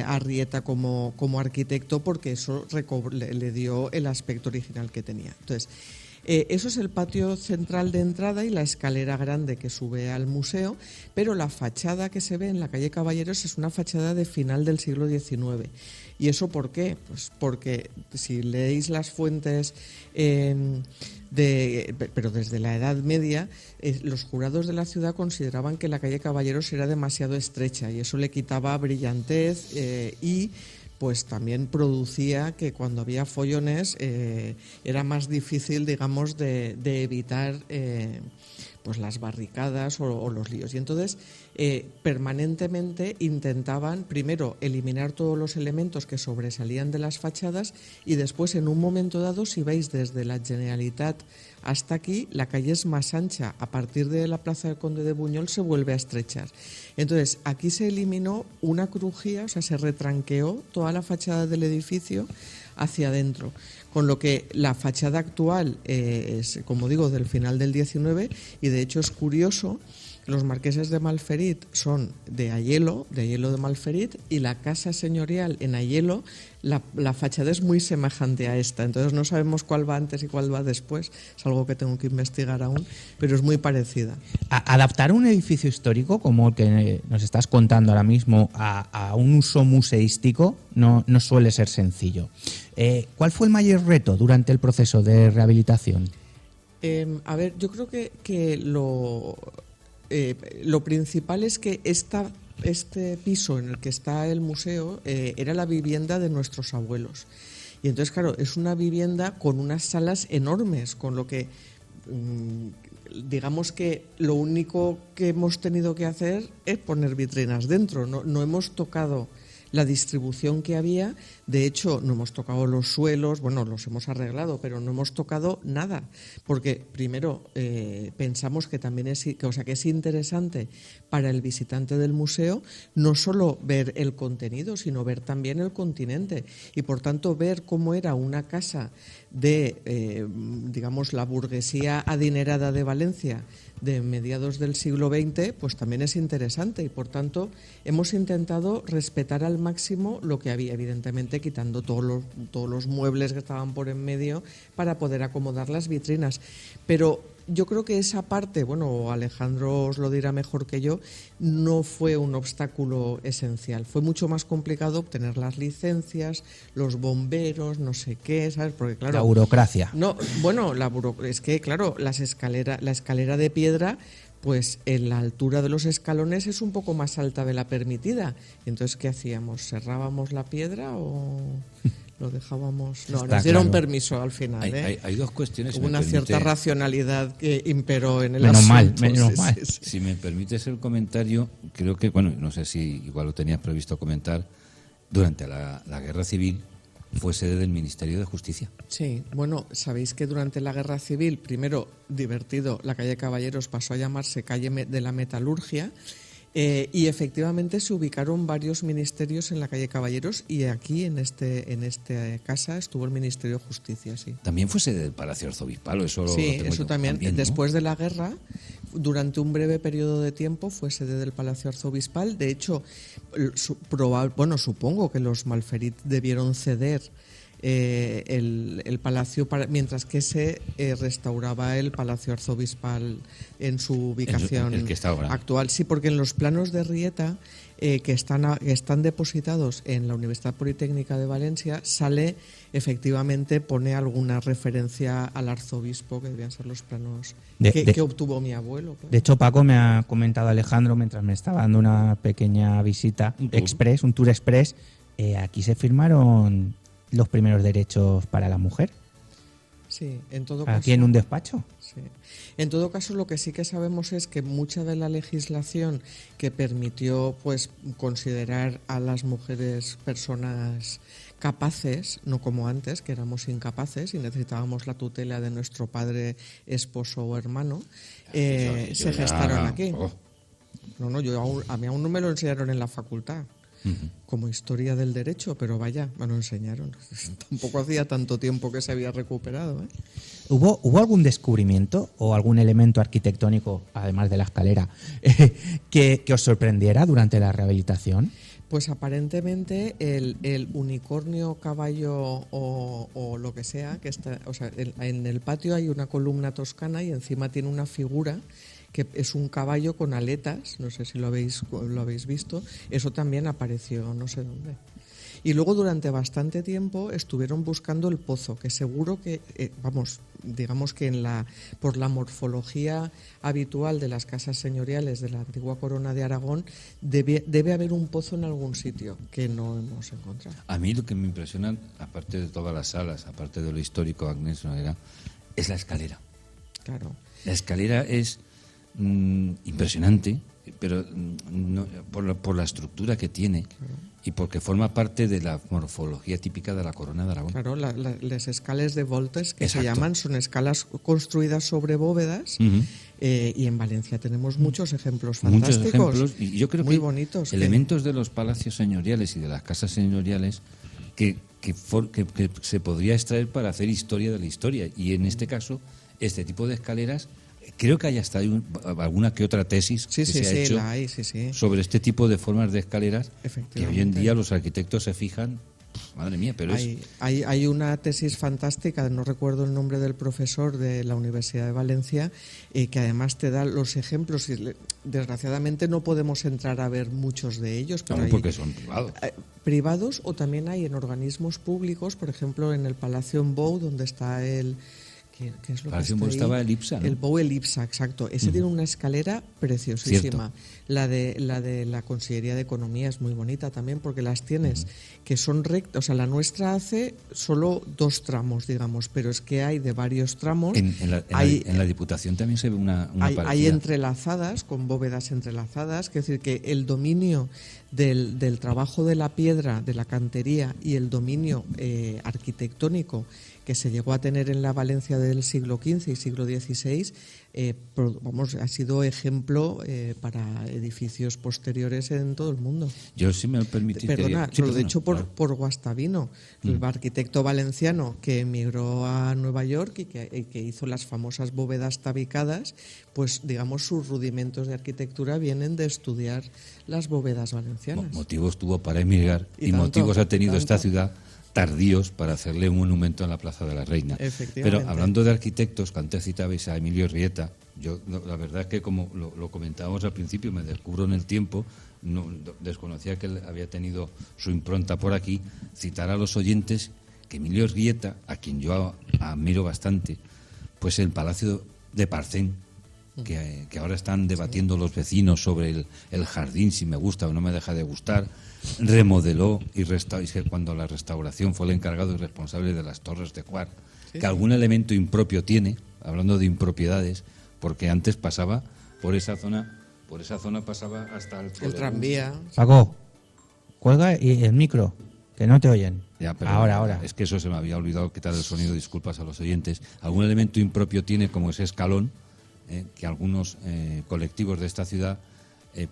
a Rieta como arquitecto, porque eso le dio el aspecto original que tenía. Entonces, eso es el patio central de entrada y la escalera grande que sube al museo, pero la fachada que se ve en la calle Caballeros es una fachada de final del siglo XIX. ¿Y eso por qué? Pues porque si leéis las fuentes, pero desde la Edad Media, los jurados de la ciudad consideraban que la calle Caballeros era demasiado estrecha y eso le quitaba brillantez y pues también producía que cuando había follones era más difícil, digamos, de evitar pues las barricadas o los líos. Y entonces permanentemente intentaban primero eliminar todos los elementos que sobresalían de las fachadas y después, en un momento dado, si veis desde la Generalitat hasta aquí, la calle es más ancha. A partir de la Plaza del Conde de Buñol se vuelve a estrechar. Entonces, aquí se eliminó una crujía, o sea, se retranqueó toda la fachada del edificio hacia adentro, con lo que la fachada actual es, como digo, del final del 19, y de hecho es curioso, los marqueses de Malferit son de Aielo de Malferit, y la casa señorial en Aielo, la fachada es muy semejante a esta, entonces no sabemos cuál va antes y cuál va después, es algo que tengo que investigar aún, pero es muy parecida. Adaptar un edificio histórico como el que nos estás contando ahora mismo a un uso museístico no suele ser sencillo. ¿Cuál fue el mayor reto durante el proceso de rehabilitación? A ver, yo creo que lo principal es que este piso en el que está el museo era la vivienda de nuestros abuelos. Y entonces, claro, es una vivienda con unas salas enormes, con lo que digamos que lo único que hemos tenido que hacer es poner vitrinas dentro. No hemos tocado la distribución que había. De hecho, no hemos tocado los suelos, bueno, los hemos arreglado, pero no hemos tocado nada, porque primero pensamos que también es interesante para el visitante del museo no solo ver el contenido, sino ver también el continente, y por tanto ver cómo era una casa de, digamos, la burguesía adinerada de Valencia de mediados del siglo XX, pues también es interesante, y por tanto hemos intentado respetar al máximo lo que había, evidentemente quitando todos los muebles que estaban por en medio para poder acomodar las vitrinas. Pero yo creo que esa parte, bueno, Alejandro os lo dirá mejor que yo, no fue un obstáculo esencial. Fue mucho más complicado obtener las licencias, los bomberos, no sé qué, ¿sabes? Porque claro, la burocracia. No, bueno, es que claro, la escalera de piedra, pues en la altura de los escalones es un poco más alta de la permitida. Entonces, ¿qué hacíamos? ¿Cerrábamos la piedra o lo dejábamos? No, nos dieron permiso al final. Hay dos cuestiones. Hubo una cierta racionalidad que imperó en el menos asunto. Menos mal. Sí. Si me permites el comentario, creo que, bueno, no sé si igual lo tenías previsto comentar, durante la Guerra Civil fue sede del Ministerio de Justicia. Sí, bueno, sabéis que durante la Guerra Civil, primero, divertido, la calle Caballeros pasó a llamarse calle de la Metalurgia, y efectivamente se ubicaron varios ministerios en la calle Caballeros, y aquí en esta casa estuvo el Ministerio de Justicia, sí. También fue sede del Palacio Arzobispal, eso sí, lo tengo eso también. ¿no? Después de la guerra, durante un breve periodo de tiempo, fue sede del Palacio Arzobispal. De hecho, supongo que los Malferit debieron ceder el palacio, mientras que se restauraba el palacio arzobispal en su ubicación el que está ahora actual. Sí, porque en los planos de Rieta, que están depositados en la Universidad Politécnica de Valencia, sale, efectivamente, pone alguna referencia al arzobispo, que debían ser los planos que obtuvo mi abuelo. Claro. De hecho, Paco, me ha comentado Alejandro, mientras me estaba dando una pequeña visita un tour express, aquí se firmaron los primeros derechos para la mujer. Sí, en todo caso. Aquí en un despacho. Sí. En todo caso, lo que sí que sabemos es que mucha de la legislación que permitió, pues, considerar a las mujeres personas capaces, no como antes, que éramos incapaces y necesitábamos la tutela de nuestro padre, esposo o hermano, se gestaron aquí. No, a mí aún no me lo enseñaron en la facultad. Como historia del derecho, pero vaya, me lo enseñaron. Tampoco hacía tanto tiempo que se había recuperado. ¿Hubo algún descubrimiento o algún elemento arquitectónico, además de la escalera, que os sorprendiera durante la rehabilitación? Pues aparentemente el unicornio, caballo o lo que sea, que está, o sea, en el patio hay una columna toscana y encima tiene una figura que es un caballo con aletas, no sé si lo habéis visto, eso también apareció no sé dónde. Y luego durante bastante tiempo estuvieron buscando el pozo, que seguro que, digamos que por la morfología habitual de las casas señoriales de la antigua corona de Aragón, debe haber un pozo en algún sitio que no hemos encontrado. A mí lo que me impresiona, aparte de todas las salas, aparte de lo histórico, Agnès Noguera, es la escalera. Claro. La escalera es impresionante, pero no, por la estructura que tiene, claro, y porque forma parte de la morfología típica de la corona de Aragón. Claro, las escales de voltes, que Exacto, se llaman, son escalas construidas sobre bóvedas, y en Valencia tenemos muchos ejemplos fantásticos. Muchos ejemplos, y yo creo muy que bonitos, elementos de los palacios señoriales y de las casas señoriales que se podría extraer para hacer historia de la historia, y en este caso, este tipo de escaleras. Creo que hay hasta alguna que otra tesis que se ha hecho sobre este tipo de formas de escaleras, que hoy en día los arquitectos se fijan. Madre mía, pero hay una tesis fantástica, no recuerdo el nombre del profesor de la Universidad de Valencia, que además te da los ejemplos, y desgraciadamente no podemos entrar a ver muchos de ellos. Pero porque son privados. Privados, o también hay en organismos públicos, por ejemplo en el Palacio en Bou, donde está el... ¿Qué es lo Palacio que estaba el IPSA, ¿no? El Bou el IPSA, exacto. Ese tiene una escalera preciosísima. La de la Consellería de Economía es muy bonita también, porque las tienes que son rectas. O sea, la nuestra hace solo 2 tramos, digamos, pero es que hay de varios tramos. En la Diputación también se ve una parecida. Hay entrelazadas, con bóvedas entrelazadas, es decir, que el dominio del trabajo de la piedra, de la cantería, y el dominio arquitectónico que se llegó a tener en la Valencia del siglo XV y siglo XVI, ha sido ejemplo para edificios posteriores en todo el mundo. Yo, si me permitís... Lo he dicho por Guastavino, el arquitecto valenciano que emigró a Nueva York y que hizo las famosas bóvedas tabicadas, pues digamos sus rudimentos de arquitectura vienen de estudiar las bóvedas valencianas. Motivos tuvo para emigrar y motivos ha tenido esta ciudad tardíos para hacerle un monumento en la Plaza de la Reina. Pero hablando de arquitectos, que antes citabais a Emilio Rieta, yo la verdad es que como lo comentábamos al principio, me descubro en el tiempo, desconocía que él había tenido su impronta por aquí, citar a los oyentes que Emilio Rieta, a quien yo admiro bastante, pues el Palacio de Parcén, que ahora están debatiendo los vecinos sobre el jardín, si me gusta o no me deja de gustar, remodeló y cuando la restauración fue el encargado y responsable de las Torres de Cuar, que algún elemento impropio tiene, hablando de impropiedades, porque antes pasaba por esa zona pasaba hasta el tranvía. Paco, cuelga y el micro, que no te oyen. Ya, pero ahora. Es que eso se me había olvidado quitar el sonido, disculpas a los oyentes. Algún elemento impropio tiene, como ese escalón, que algunos colectivos de esta ciudad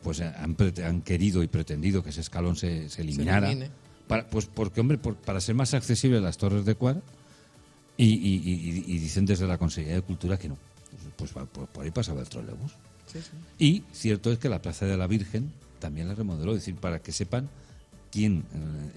pues han querido y pretendido que ese escalón se eliminara, para ser más accesible a las Torres de Cuar, y dicen desde la Consellería de Cultura que no, pues por ahí pasaba el trolebús. Y cierto es que la Plaza de la Virgen también la remodeló, es decir, para que sepan quién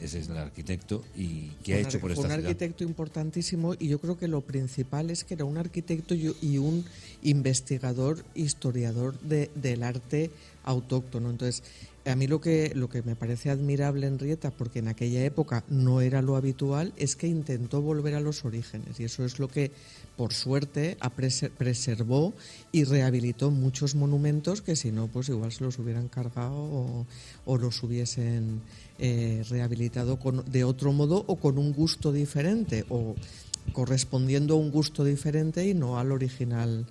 es el arquitecto y qué ha hecho por esta ciudad. Fue un arquitecto importantísimo, y yo creo que lo principal es que era un arquitecto y un investigador, historiador del arte autóctono. Entonces, a mí lo que me parece admirable en Rieta, porque en aquella época no era lo habitual, es que intentó volver a los orígenes, y eso es lo que, por suerte, preservó y rehabilitó muchos monumentos que si no, pues igual se los hubieran cargado o los hubiesen rehabilitado de otro modo, o con un gusto diferente, o correspondiendo a un gusto diferente y no al original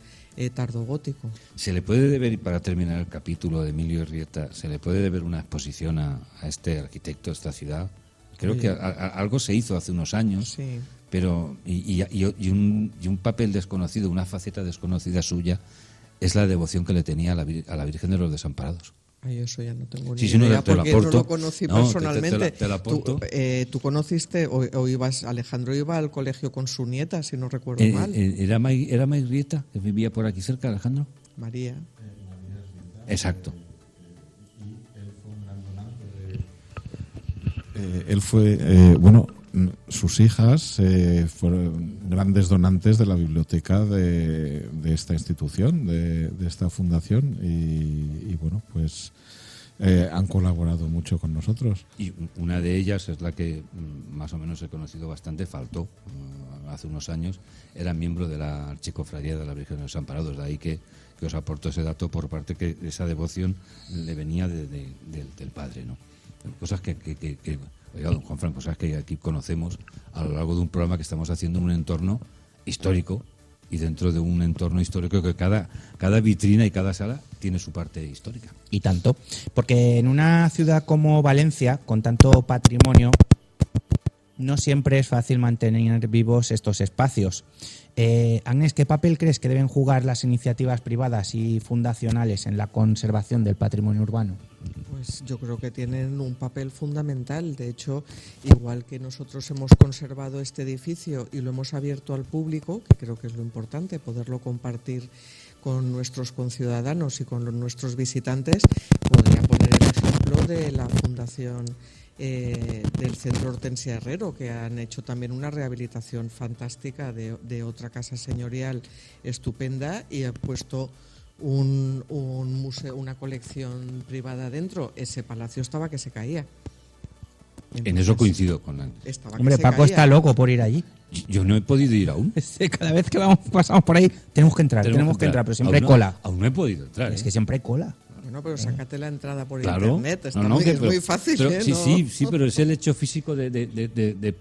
tardogótico. Se le puede deber, para terminar el capítulo de Emilio Rieta, se le puede deber una exposición a este arquitecto de esta ciudad. Creo que algo se hizo hace unos años, sí. Pero y un papel desconocido, una faceta desconocida suya, es la devoción que le tenía a la Virgen de los Desamparados. Ay, eso ya no tengo ni Sí, idea, no, te porque lo aporto. no lo conocí personalmente. Te lo aporto. ¿Tú conociste o ibas, Alejandro iba al colegio con su nieta, si no recuerdo mal? ¿Era May Rieta, que vivía por aquí cerca, Alejandro? María. Exacto. Él fue, sus hijas fueron grandes donantes de la biblioteca de esta institución, de esta fundación, y bueno, pues han colaborado mucho con nosotros. Y una de ellas es la que más o menos he conocido bastante, faltó hace unos años, era miembro de la Archicofradía de la Virgen de los Desamparados, de ahí que os aporto ese dato por parte que esa devoción le venía del padre, ¿no? Cosas que oiga, don Juanfran, cosas que aquí conocemos a lo largo de un programa que estamos haciendo en un entorno histórico, y dentro de un entorno histórico que cada vitrina y cada sala tiene su parte histórica. Y tanto, porque en una ciudad como Valencia, con tanto patrimonio, no siempre es fácil mantener vivos estos espacios. Ágnes, ¿qué papel crees que deben jugar las iniciativas privadas y fundacionales en la conservación del patrimonio urbano? Pues yo creo que tienen un papel fundamental. De hecho, igual que nosotros hemos conservado este edificio y lo hemos abierto al público, que creo que es lo importante, poderlo compartir con nuestros conciudadanos y con nuestros visitantes, podría poner el ejemplo de la Fundación del Centro Hortensia Herrero, que han hecho también una rehabilitación fantástica de otra casa señorial estupenda, y ha puesto un museo, una colección privada dentro. Ese palacio estaba que se caía. Entonces, en eso coincido con Ángel. Hombre, Paco caía. Está loco por ir allí. Yo no he podido ir aún. Cada vez que pasamos por ahí tenemos que entrar, pero siempre hay cola. Aún no he podido entrar. Es que siempre hay cola. Bueno, pero sácate la entrada por claro. internet, es muy fácil. Pero, ¿eh? Sí, pero es el hecho físico de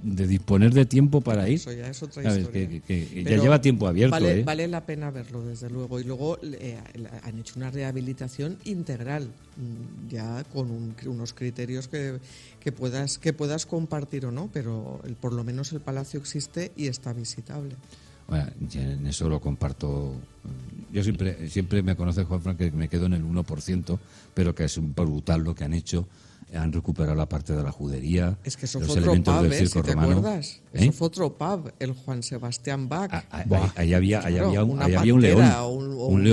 disponer de tiempo para ir. Eso ya es otra ¿sabes? historia. Que ya lleva tiempo abierto. Vale la pena verlo, desde luego. Y luego han hecho una rehabilitación integral, ya con unos criterios que puedas compartir o no, pero por lo menos el palacio existe y está visitable. Bueno, en eso lo comparto. Yo siempre me conoce Juanfran que me quedo en el 1%, pero que es brutal lo que han hecho. Han recuperado la parte de la judería. Es que eso los fue otro elementos pub, del circo si te romano. acuerdas. Eso fue otro pub, el Juan Sebastián Bach. Ahí había un león. Un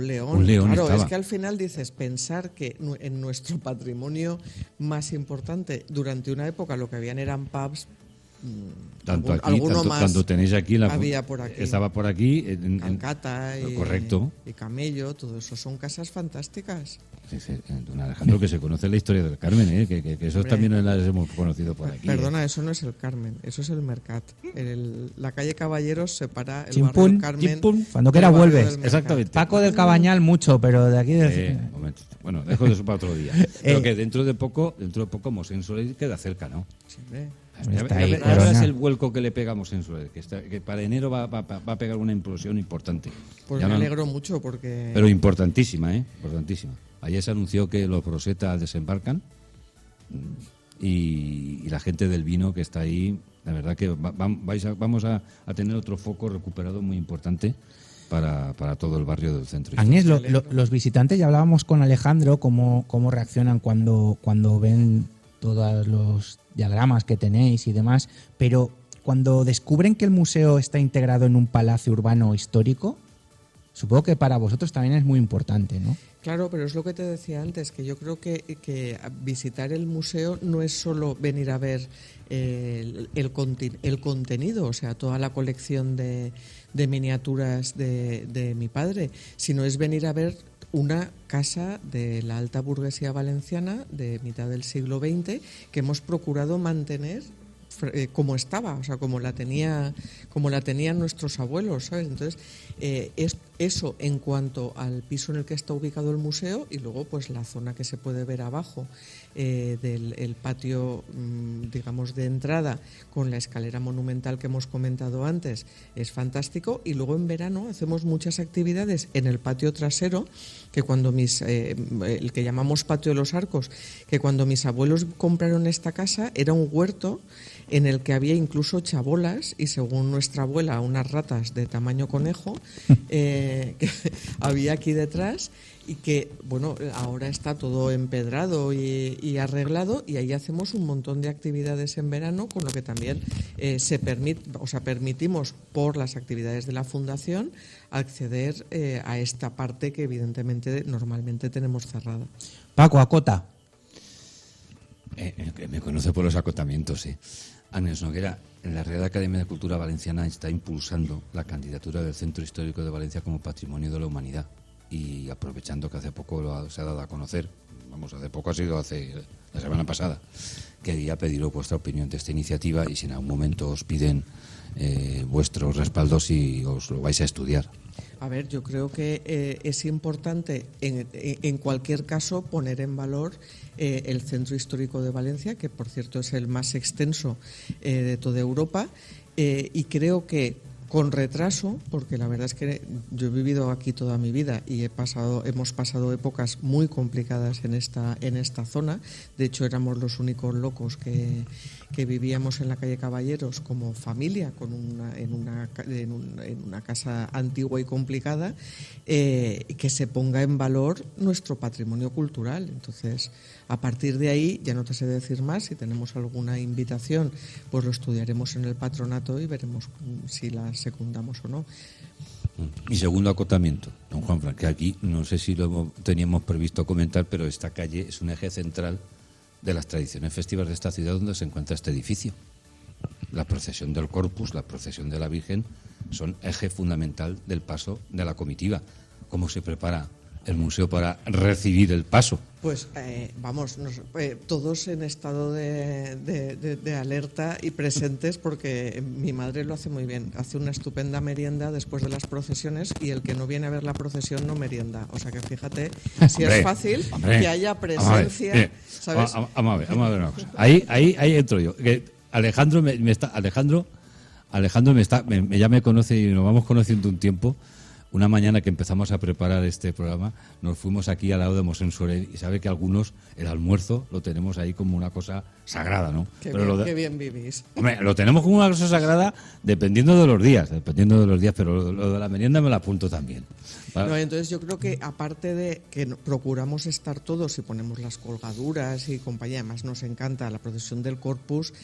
león. Claro, estaba. es que al final dices, pensar que en nuestro patrimonio más importante, durante una época lo que habían eran pubs. Tanto tenéis aquí, había por aquí. Estaba por aquí. Calcata correcto. Y Camello, todo eso son casas fantásticas. Sí, don Alejandro, que se conoce la historia del Carmen, que eso también las hemos conocido por aquí. Perdona, eso no es el Carmen, eso es el Mercat. La calle Caballeros separa el barrio Carmen. Cuando quiera vuelves. Exactamente. Paco del Cabañal mucho, pero de aquí... Bueno, dejo eso para otro día. Pero que dentro de poco Mosén Soler queda cerca, ¿no? Sí, hombre. Ahora es el vuelco que le pegamos en Soler, que para enero va a pegar una implosión importante. Pues me alegro mucho porque... Pero importantísima, importantísima. Ayer se anunció que los Rosetta desembarcan y la gente del vino que está ahí, la verdad que vamos a tener otro foco recuperado muy importante para todo el barrio del centro. Ágnes, los visitantes, ya hablábamos con Alejandro, cómo reaccionan cuando ven todos los diagramas que tenéis y demás, pero cuando descubren que el museo está integrado en un palacio urbano histórico, supongo que para vosotros también es muy importante, ¿no? Claro, pero es lo que te decía antes, que yo creo que visitar el museo no es solo venir a ver el contenido, o sea, toda la colección de miniaturas de mi padre, sino es venir a ver una casa de la alta burguesía valenciana de mitad del siglo XX que hemos procurado mantener como estaba, o sea, como la tenían nuestros abuelos, ¿sabes? Entonces, es eso en cuanto al piso en el que está ubicado el museo, y luego pues la zona que se puede ver abajo del patio, digamos, de entrada, con la escalera monumental que hemos comentado antes, es fantástico. Y luego en verano hacemos muchas actividades en el patio trasero, que cuando el que llamamos patio de los arcos, que cuando mis abuelos compraron esta casa era un huerto en el que había incluso chabolas y, según nuestra abuela, unas ratas de tamaño conejo que había aquí detrás, y que, bueno, ahora está todo empedrado y arreglado, y ahí hacemos un montón de actividades en verano, con lo que también permitimos, por las actividades de la Fundación, acceder a esta parte que evidentemente normalmente tenemos cerrada. Paco, acota. Me conoce por los acotamientos, sí. Agnes Noguera, la Real Academia de Cultura Valenciana está impulsando la candidatura del Centro Histórico de Valencia como Patrimonio de la Humanidad. Y aprovechando que hace poco se ha dado a conocer, hace poco, ha sido la semana pasada, quería pediros vuestra opinión de esta iniciativa y si en algún momento os piden vuestros respaldos y os lo vais a estudiar. A ver, yo creo que es importante en cualquier caso poner en valor el Centro Histórico de Valencia, que por cierto es el más extenso de toda Europa, y creo que con retraso, porque la verdad es que yo he vivido aquí toda mi vida y hemos pasado épocas muy complicadas en esta zona. De hecho, éramos los únicos locos que vivíamos en la calle Caballeros como familia, en una casa antigua y complicada, que se ponga en valor nuestro patrimonio cultural. Entonces, a partir de ahí, ya no te sé decir más. Si tenemos alguna invitación, pues lo estudiaremos en el patronato y veremos si la secundamos o no. Mi segundo acotamiento, don Juanfran, que aquí no sé si lo teníamos previsto comentar, pero esta calle es un eje central de las tradiciones festivas de esta ciudad donde se encuentra este edificio. La procesión del Corpus, la procesión de la Virgen son eje fundamental del paso de la comitiva. ¿Cómo se prepara el museo para recibir el paso? Pues todos en estado de alerta y presentes, porque mi madre lo hace muy bien. Hace una estupenda merienda después de las procesiones y el que no viene a ver la procesión no merienda. O sea que fíjate si es fácil que haya presencia. ¿Sabes? Vamos a ver una cosa. Ahí entro yo. Que Alejandro ya me conoce y nos vamos conociendo un tiempo. Una mañana que empezamos a preparar este programa, nos fuimos aquí al lado de Mosén Sorel y sabe que algunos el almuerzo lo tenemos ahí como una cosa sagrada, ¿no? Qué bien vivís. Hombre, lo tenemos como una cosa sagrada dependiendo de los días, pero lo de la merienda me la apunto también. No, entonces yo creo que aparte de que procuramos estar todos y ponemos las colgaduras y compañía, además nos encanta la procesión del Corpus,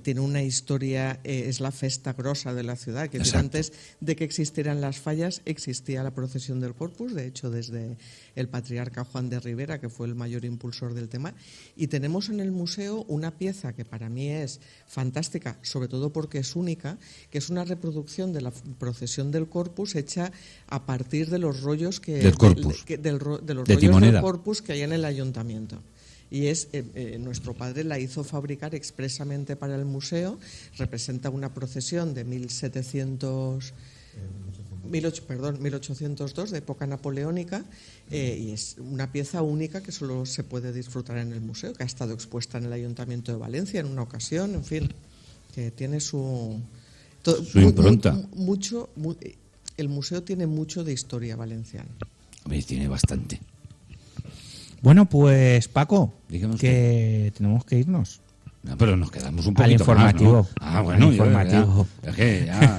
tiene una historia, es la festa grosa de la ciudad, que antes de que existieran las fallas existía la procesión del Corpus, de hecho desde el patriarca Juan de Rivera, que fue el mayor impulsor del tema, y tenemos en el museo una pieza que para mí es fantástica, sobre todo porque es única, que es una reproducción de la procesión del Corpus hecha a partir de los rollos del Corpus, del Corpus que hay en el ayuntamiento. Y nuestro padre la hizo fabricar expresamente para el museo. Representa una procesión de 1802, de época napoleónica, y es una pieza única que solo se puede disfrutar en el museo, que ha estado expuesta en el Ayuntamiento de Valencia en una ocasión, en fin, que tiene su impronta. El museo tiene mucho de historia valenciana. Tiene bastante. Bueno, pues Paco, dígame que tenemos que irnos. No, pero nos quedamos un poquito al informativo. Más, ¿no? Bueno, al informativo. Es que ya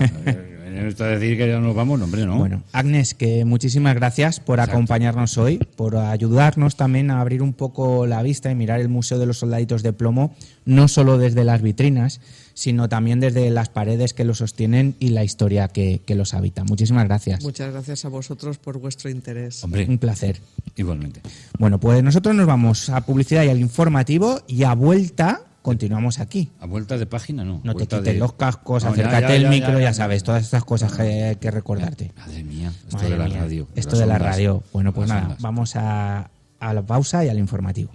Está a decir que ya nos vamos, no, hombre, no. Bueno, Agnes, que muchísimas gracias por acompañarnos hoy, por ayudarnos también a abrir un poco la vista y mirar el Museo de los Soldaditos de Plomo, no solo desde las vitrinas, sino también desde las paredes que lo sostienen y la historia que los habita. Muchísimas gracias. Muchas gracias a vosotros por vuestro interés. Hombre, un placer. Igualmente. Bueno, pues nosotros nos vamos a publicidad y al informativo y a vuelta continuamos aquí. ¿A vuelta de página? No. No te Vuelta quites de- los cascos, No, acércate el micro, ya sabes, todas estas cosas que hay que recordarte. Madre mía, esto Madre de la mía, radio. Esto las de la ondas, radio. Bueno, pues las nada, ondas. vamos a la pausa y al informativo.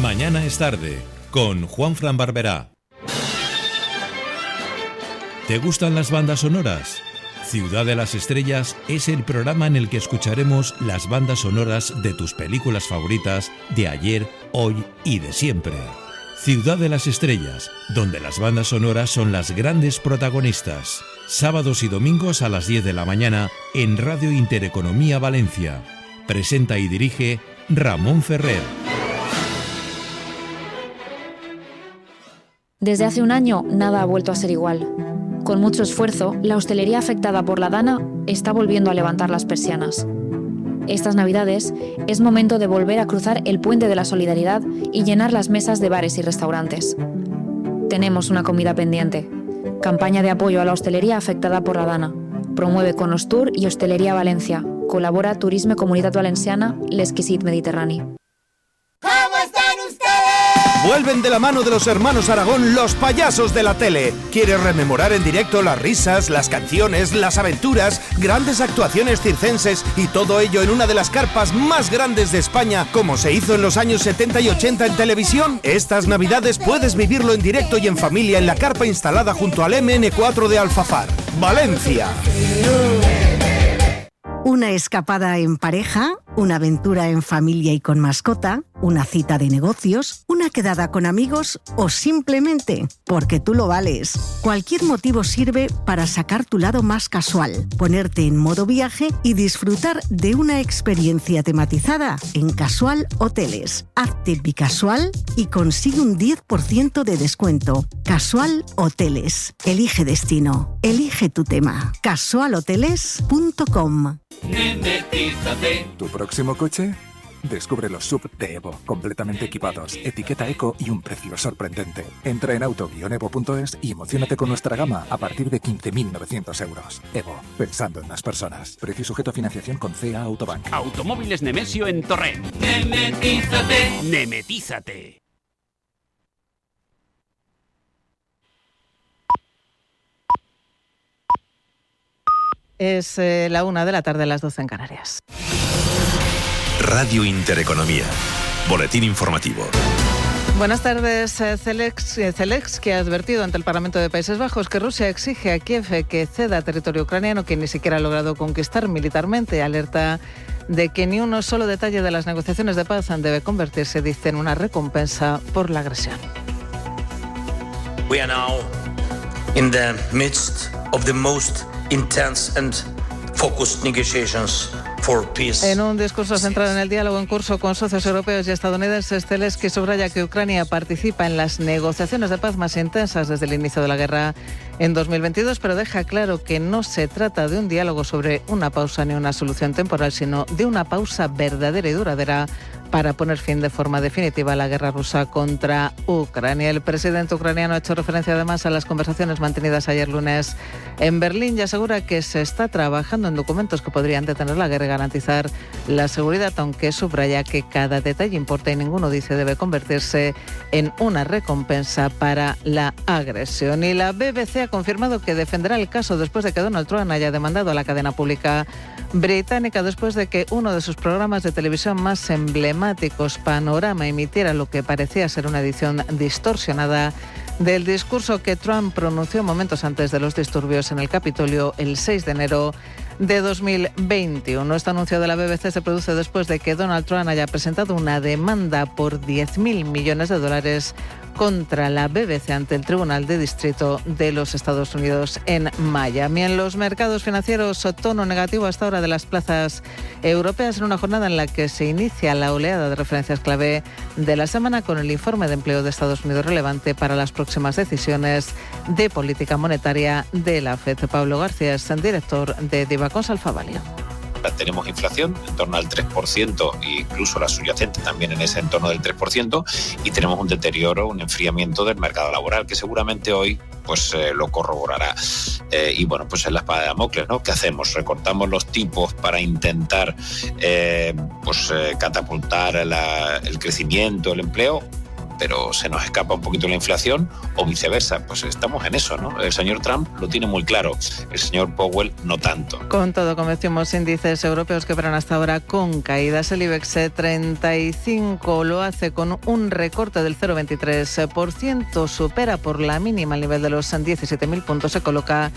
Mañana es tarde, con Juanfran Barberá. ¿Te gustan las bandas sonoras? Ciudad de las Estrellas es el programa en el que escucharemos las bandas sonoras de tus películas favoritas de ayer, hoy y de siempre. Ciudad de las Estrellas, donde las bandas sonoras son las grandes protagonistas. Sábados y domingos a las 10 de la mañana en Radio Intereconomía Valencia. Presenta y dirige Ramón Ferrer. Desde hace un año, nada ha vuelto a ser igual. Con mucho esfuerzo, la hostelería afectada por la Dana está volviendo a levantar las persianas. Estas Navidades es momento de volver a cruzar el puente de la solidaridad y llenar las mesas de bares y restaurantes. Tenemos una comida pendiente. Campaña de apoyo a la hostelería afectada por la Dana. Promueve Conostur y Hostelería Valencia. Colabora Turisme Comunitat Valenciana, l'Exquisit Mediterrani. Vuelven de la mano de los hermanos Aragón los payasos de la tele. ¿Quieres rememorar en directo las risas, las canciones, las aventuras, grandes actuaciones circenses y todo ello en una de las carpas más grandes de España, como se hizo en los años 70 y 80 en televisión? Estas Navidades puedes vivirlo en directo y en familia en la carpa instalada junto al MN4 de Alfafar, Valencia. Una escapada en pareja, una aventura en familia y con mascota, una cita de negocios, una quedada con amigos o simplemente porque tú lo vales. Cualquier motivo sirve para sacar tu lado más casual, ponerte en modo viaje y disfrutar de una experiencia tematizada en Casual Hoteles. Hazte bicasual y consigue un 10% de descuento. Casual Hoteles. Elige destino. Elige tu tema. casualhoteles.com. Nemetízate. ¿Tu próximo coche? Descubre los SUV de Evo, completamente equipados, etiqueta eco y un precio sorprendente. Entra en auto-evo.es y emocionate con nuestra gama a partir de 15.900 euros. Evo, pensando en las personas. Precio sujeto a financiación con CA Autobank. Automóviles Nemesio en Torrent. Nemetízate. Nemetízate. Es la 1 de la tarde, las 12 en Canarias. Radio Intereconomía. Boletín informativo. Buenas tardes. Zelensky ha advertido ante el Parlamento de Países Bajos que Rusia exige a Kiev que ceda territorio ucraniano que ni siquiera ha logrado conquistar militarmente. Alerta de que ni uno solo detalle de las negociaciones de paz debe convertirse, dice, en una recompensa por la agresión. We are now in the midst of the most intense and focused negotiations for peace. En un discurso centrado en el diálogo en curso con socios europeos y estadounidenses, Zelensky subraya que Ucrania participa en las negociaciones de paz más intensas desde el inicio de la guerra en 2022, pero deja claro que no se trata de un diálogo sobre una pausa ni una solución temporal, sino de una pausa verdadera y duradera para poner fin de forma definitiva a la guerra rusa contra Ucrania. El presidente ucraniano ha hecho referencia además a las conversaciones mantenidas ayer lunes en Berlín y asegura que se está trabajando en documentos que podrían detener la guerra y garantizar la seguridad, aunque subraya que cada detalle importa y ninguno, dice, debe convertirse en una recompensa para la agresión. Y la BBC ha confirmado que defenderá el caso después de que Donald Trump haya demandado a la cadena pública británica después de que uno de sus programas de televisión más emblemáticos, Panorama, emitiera lo que parecía ser una edición distorsionada del discurso que Trump pronunció momentos antes de los disturbios en el Capitolio el 6 de enero de 2021. Este anuncio de la BBC se produce después de que Donald Trump haya presentado una demanda por $10.000 millones contra la BBC ante el Tribunal de Distrito de los Estados Unidos en Miami. En los mercados financieros, tono negativo hasta ahora de las plazas europeas en una jornada en la que se inicia la oleada de referencias clave de la semana con el informe de empleo de Estados Unidos relevante para las próximas decisiones de política monetaria de la FED. Pablo García es director de Divacons Alfa Value. Tenemos inflación en torno al 3% e incluso la subyacente también en ese entorno del 3%, y tenemos un deterioro, un enfriamiento del mercado laboral que seguramente hoy pues lo corroborará. Y bueno, pues es la espada de Damocles, ¿no? ¿Qué hacemos? ¿Recortamos los tipos para intentar catapultar el crecimiento, el empleo? Pero se nos escapa un poquito la inflación, o viceversa. Pues estamos en eso, ¿no? El señor Trump lo tiene muy claro, el señor Powell no tanto. Con todo, como decimos, índices europeos que operan hasta ahora con caídas. El IBEX 35 lo hace con un recorte del 0,23%, supera por la mínima el nivel de los 17.000 puntos, se coloca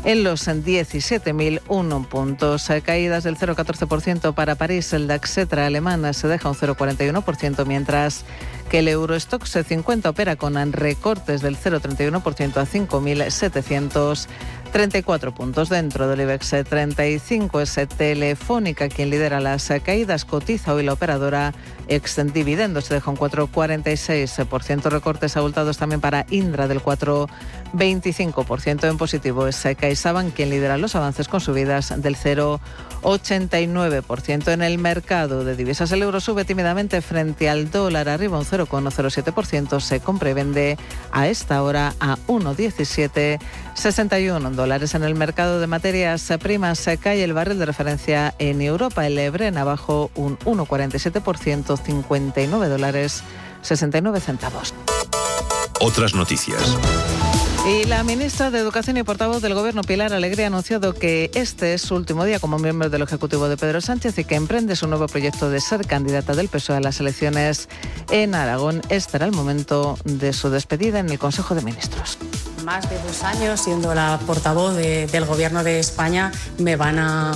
en los 17.001 puntos. Caídas del 0,14% para París. El DAX alemán se deja un 0,41%, mientras que el Eurostoxx 50 opera con recortes del 0,31% a 5.734 puntos. Dentro del IBEX 35 es Telefónica quien lidera las caídas. Cotiza hoy la operadora ex dividendos, se deja un 4,46%. Recortes abultados también para Indra del 4,25%. En positivo es CaixaBank quien lidera los avances con subidas del 0,89%. En el mercado de divisas, el euro sube tímidamente frente al dólar, arriba un 0,07%. Se compra y vende a esta hora a 1,1761 dólares. En el mercado de materias primas se cae el barril de referencia en Europa. El Brent abajo un 1,47%, 59 dólares 69 centavos. Otras noticias. Y la ministra de Educación y portavoz del Gobierno, Pilar Alegría, ha anunciado que este es su último día como miembro del Ejecutivo de Pedro Sánchez y que emprende su nuevo proyecto de ser candidata del PSOE a las elecciones en Aragón. Este era el momento de su despedida en el Consejo de Ministros. Más de 2 años siendo la portavoz del Gobierno de España me van a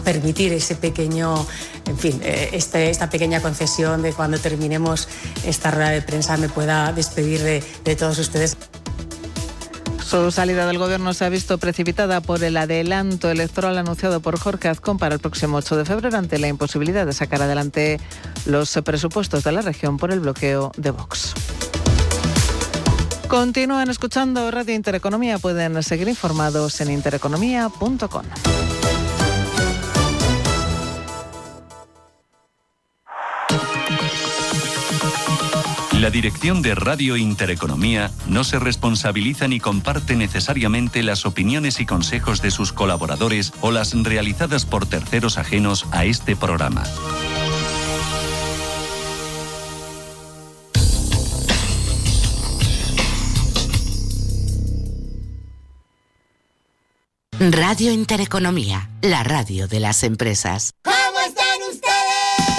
permitir ese pequeño, en fin, esta pequeña concesión de cuando terminemos esta rueda de prensa me pueda despedir de todos ustedes. Su salida del Gobierno se ha visto precipitada por el adelanto electoral anunciado por Jorge Azcón para el próximo 8 de febrero ante la imposibilidad de sacar adelante los presupuestos de la región por el bloqueo de Vox. Continúen escuchando Radio Intereconomía. Pueden seguir informados en intereconomía.com. La dirección de Radio Intereconomía no se responsabiliza ni comparte necesariamente las opiniones y consejos de sus colaboradores o las realizadas por terceros ajenos a este programa. Radio Intereconomía, la radio de las empresas.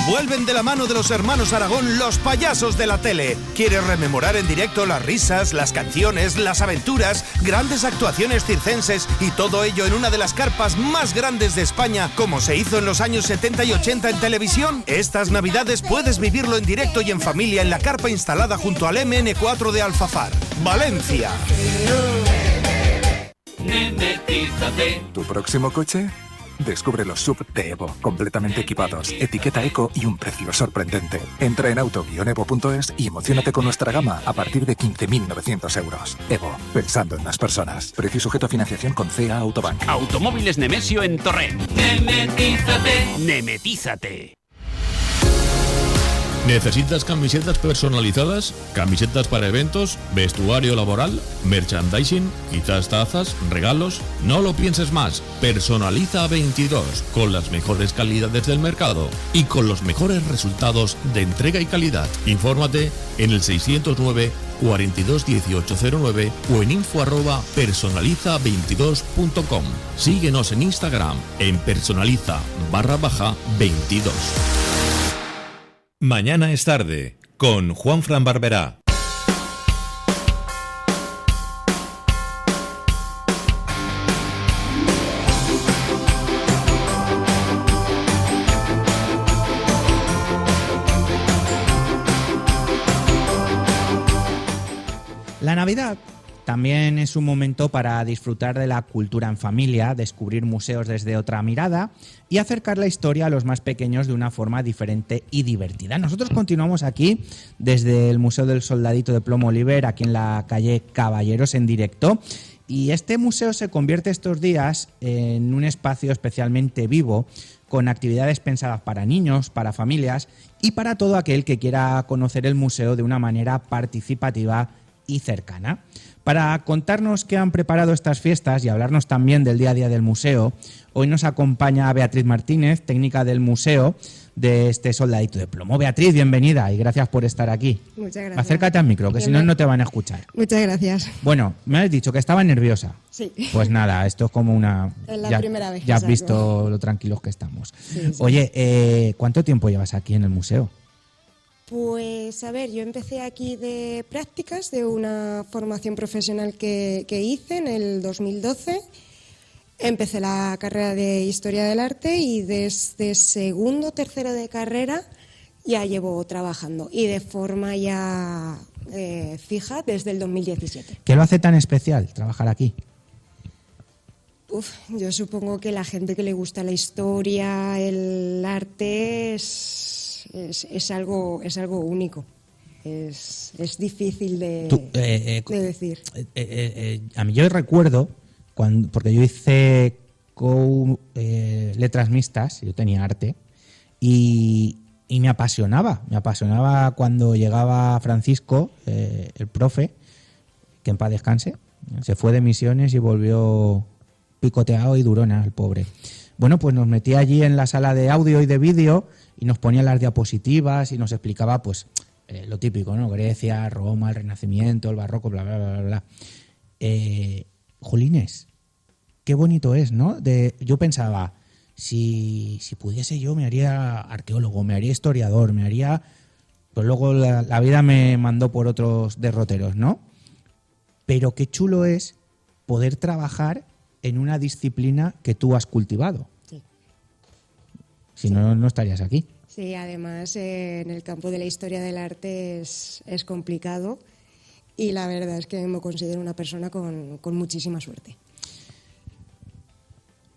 Vuelven de la mano de los hermanos Aragón los payasos de la tele. ¿Quieres rememorar en directo las risas, las canciones, las aventuras, grandes actuaciones circenses y todo ello en una de las carpas más grandes de España, como se hizo en los años 70 y 80 en televisión? Estas Navidades puedes vivirlo en directo y en familia en la carpa instalada junto al MN4 de Alfafar, Valencia. ¿Tu próximo coche? Descubre los SUV de Evo, completamente equipados, etiqueta eco y un precio sorprendente. Entra en auto-evo.es y emociónate con nuestra gama a partir de 15.900 euros. Evo, pensando en las personas. Precio sujeto a financiación con CA Autobank. Automóviles Nemesio en Torrent. Nemetízate. Nemetízate. ¿Necesitas camisetas personalizadas? ¿Camisetas para eventos? ¿Vestuario laboral? ¿Merchandising? ¿Quizás tazas? ¿Regalos? No lo pienses más. Personaliza 22 con las mejores calidades del mercado y con los mejores resultados de entrega y calidad. Infórmate en el 609 42 1809 o en info@personaliza22.com. Síguenos en Instagram en personaliza_22. Mañana es tarde, con Juanfran Barberá. La Navidad también es un momento para disfrutar de la cultura en familia, descubrir museos desde otra mirada y acercar la historia a los más pequeños de una forma diferente y divertida. Nosotros continuamos aquí desde el Museo del Soldadito de Plomo Oliver, aquí en la calle Caballeros, en directo. Y este museo se convierte estos días en un espacio especialmente vivo, con actividades pensadas para niños, para familias y para todo aquel que quiera conocer el museo de una manera participativa y cercana. Para contarnos qué han preparado estas fiestas y hablarnos también del día a día del museo, hoy nos acompaña Beatriz Martínez, técnica del museo de este Soldadito de Plomo. Beatriz, bienvenida y gracias por estar aquí. Muchas gracias. Acércate al micro, que si no, no te van a escuchar. Muchas gracias. Bueno, me has dicho que estaba nerviosa. Sí. Pues nada, esto es como una... Es la primera vez que ya has salgo. visto lo tranquilos que estamos. Sí, sí. Oye, ¿cuánto tiempo llevas aquí en el museo? Pues a ver, yo empecé aquí de prácticas de una formación profesional que hice en el 2012. Empecé la carrera de Historia del Arte y desde segundo o tercero de carrera ya llevo trabajando y de forma ya fija desde el 2017. ¿Qué lo hace tan especial trabajar aquí? Yo supongo que la gente que le gusta la historia, el arte, es algo único. Es difícil de decir. A mí yo recuerdo, porque yo hice letras mixtas, yo tenía arte, y me apasionaba cuando llegaba Francisco, el profe, que en paz descanse, se fue de misiones y volvió picoteado y durona, el pobre. Bueno, pues nos metía allí en la sala de audio y de vídeo y nos ponía las diapositivas y nos explicaba pues lo típico, ¿no? Grecia, Roma, el Renacimiento, el Barroco, bla, bla, bla, bla. Jolines, qué bonito es, ¿no? Yo pensaba, si pudiese yo me haría arqueólogo, me haría historiador, me haría... Pues luego la vida me mandó por otros derroteros, ¿no? Pero qué chulo es poder trabajar en una disciplina que tú has cultivado. Sí. Si no, no estarías aquí. Sí, además en el campo de la historia del arte es complicado y la verdad es que me considero una persona con muchísima suerte.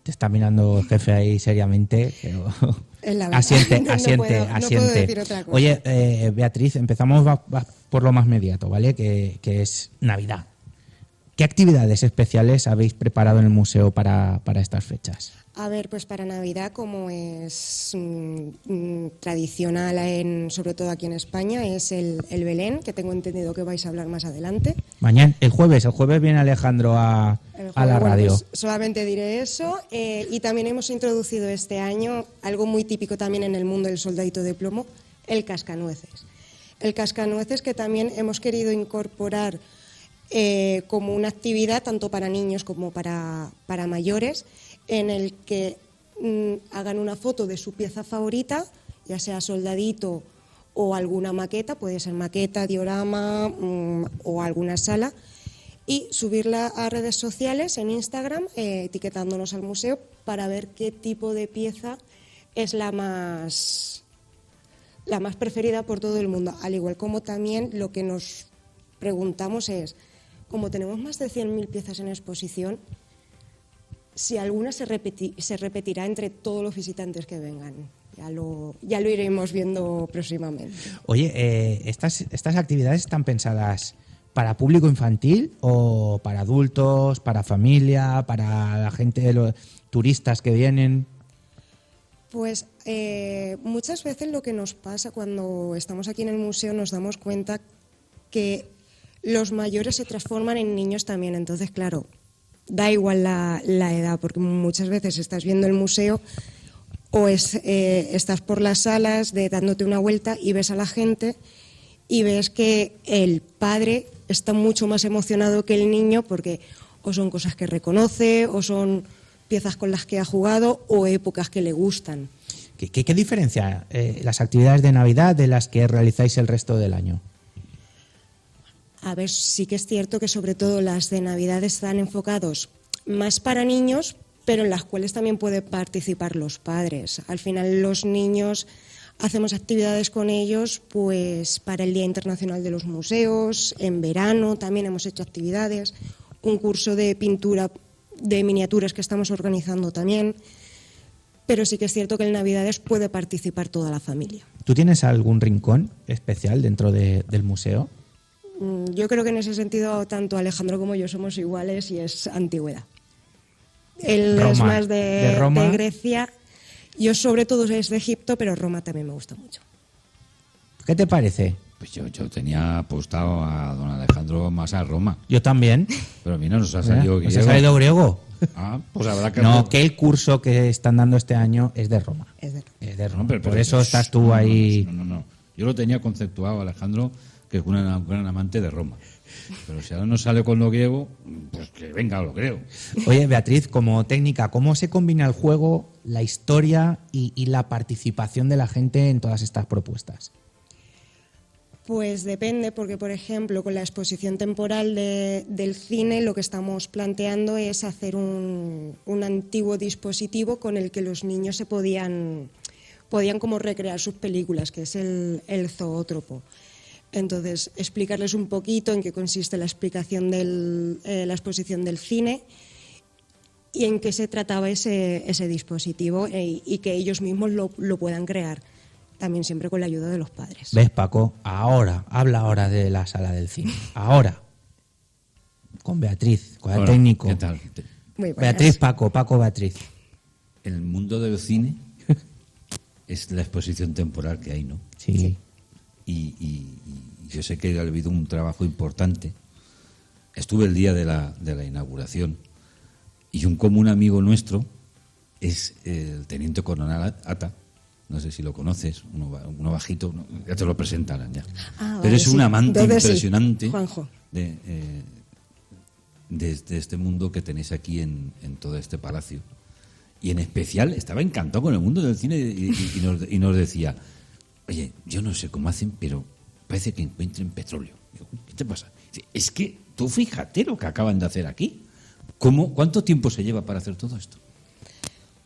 Te está mirando el jefe ahí seriamente, pero... Es la verdad. Asiente. No puedo decir otra cosa. Oye, Beatriz, empezamos por lo más inmediato, ¿vale? Que es Navidad. ¿Qué actividades especiales habéis preparado en el museo para estas fechas? A ver, pues para Navidad, como es tradicional, sobre todo aquí en España, es el Belén, que tengo entendido que vais a hablar más adelante. Mañana, el jueves viene Alejandro a la radio. Pues solamente diré eso. Y también hemos introducido este año algo muy típico también en el mundo del Soldadito de Plomo, el cascanueces. El cascanueces que también hemos querido incorporar como una actividad tanto para niños como para mayores, en el que hagan una foto de su pieza favorita, ya sea soldadito o alguna maqueta, puede ser maqueta, diorama o alguna sala, y subirla a redes sociales en Instagram, etiquetándonos al museo para ver qué tipo de pieza es la más preferida por todo el mundo. Al igual como también lo que nos preguntamos es, como tenemos más de 100.000 piezas en exposición, si alguna se repetirá entre todos los visitantes que vengan. Ya lo iremos viendo próximamente. Oye, ¿estas actividades están pensadas para público infantil o para adultos, para familia, para la gente, los turistas que vienen? Pues muchas veces lo que nos pasa cuando estamos aquí en el museo nos damos cuenta que los mayores se transforman en niños también. Entonces, claro, da igual la edad, porque muchas veces estás viendo el museo o estás por las salas dándote una vuelta y ves a la gente y ves que el padre está mucho más emocionado que el niño porque o son cosas que reconoce o son piezas con las que ha jugado o épocas que le gustan. ¿Qué diferencia las actividades de Navidad de las que realizáis el resto del año? A ver, sí que es cierto que sobre todo las de Navidad están enfocados más para niños, pero en las cuales también pueden participar los padres. Al final los niños, hacemos actividades con ellos pues para el Día Internacional de los Museos, en verano también hemos hecho actividades, un curso de pintura de miniaturas que estamos organizando también, pero sí que es cierto que en Navidades puede participar toda la familia. ¿Tú tienes algún rincón especial dentro del museo? Yo creo que en ese sentido tanto Alejandro como yo somos iguales y es antigüedad. Él Roma, es más de Roma. de Grecia, yo sobre todo es de Egipto, pero Roma también me gusta mucho. ¿Qué te parece? Pues yo tenía apostado a don Alejandro más a Roma. Yo también. Pero mira, nos ha salido griego. ¿Nos ha salido griego? Ah, pues habrá que... No, que el curso que están dando este año es de Roma. Es de Roma. Es de Roma. No, pero por eso estás tú ahí... No. Yo lo tenía conceptuado, Alejandro, que es un gran amante de Roma. Pero si ahora no sale con lo griego, pues que venga lo griego. Oye, Beatriz, como técnica, ¿cómo se combina el juego, la historia y la participación de la gente en todas estas propuestas? Pues depende, porque por ejemplo con la exposición temporal del cine lo que estamos planteando es hacer un antiguo dispositivo con el que los niños se podían como recrear sus películas, que es el zoótropo. Entonces, explicarles un poquito en qué consiste la explicación la exposición del cine y en qué se trataba ese dispositivo y que ellos mismos lo puedan crear. También siempre con la ayuda de los padres. ¿Ves, Paco? Habla ahora de la sala del cine. Ahora. Con Beatriz, con el técnico. ¿Qué tal? Muy buenas. Beatriz, Paco, Beatriz. El mundo del cine es la exposición temporal que hay, ¿no? Sí. Y yo sé que ha habido un trabajo importante. Estuve el día de la inauguración y un común amigo nuestro es el teniente coronel Ata. No sé si lo conoces, uno bajito, ya te lo presentarán ya. Pero es un amante impresionante de este mundo que tenéis aquí en todo este palacio. Y en especial estaba encantado con el mundo del cine y nos decía, oye, yo no sé cómo hacen, pero parece que encuentren petróleo. Digo, ¿qué te pasa? Dice, es que tú fíjate lo que acaban de hacer aquí. ¿Cuánto tiempo se lleva para hacer todo esto?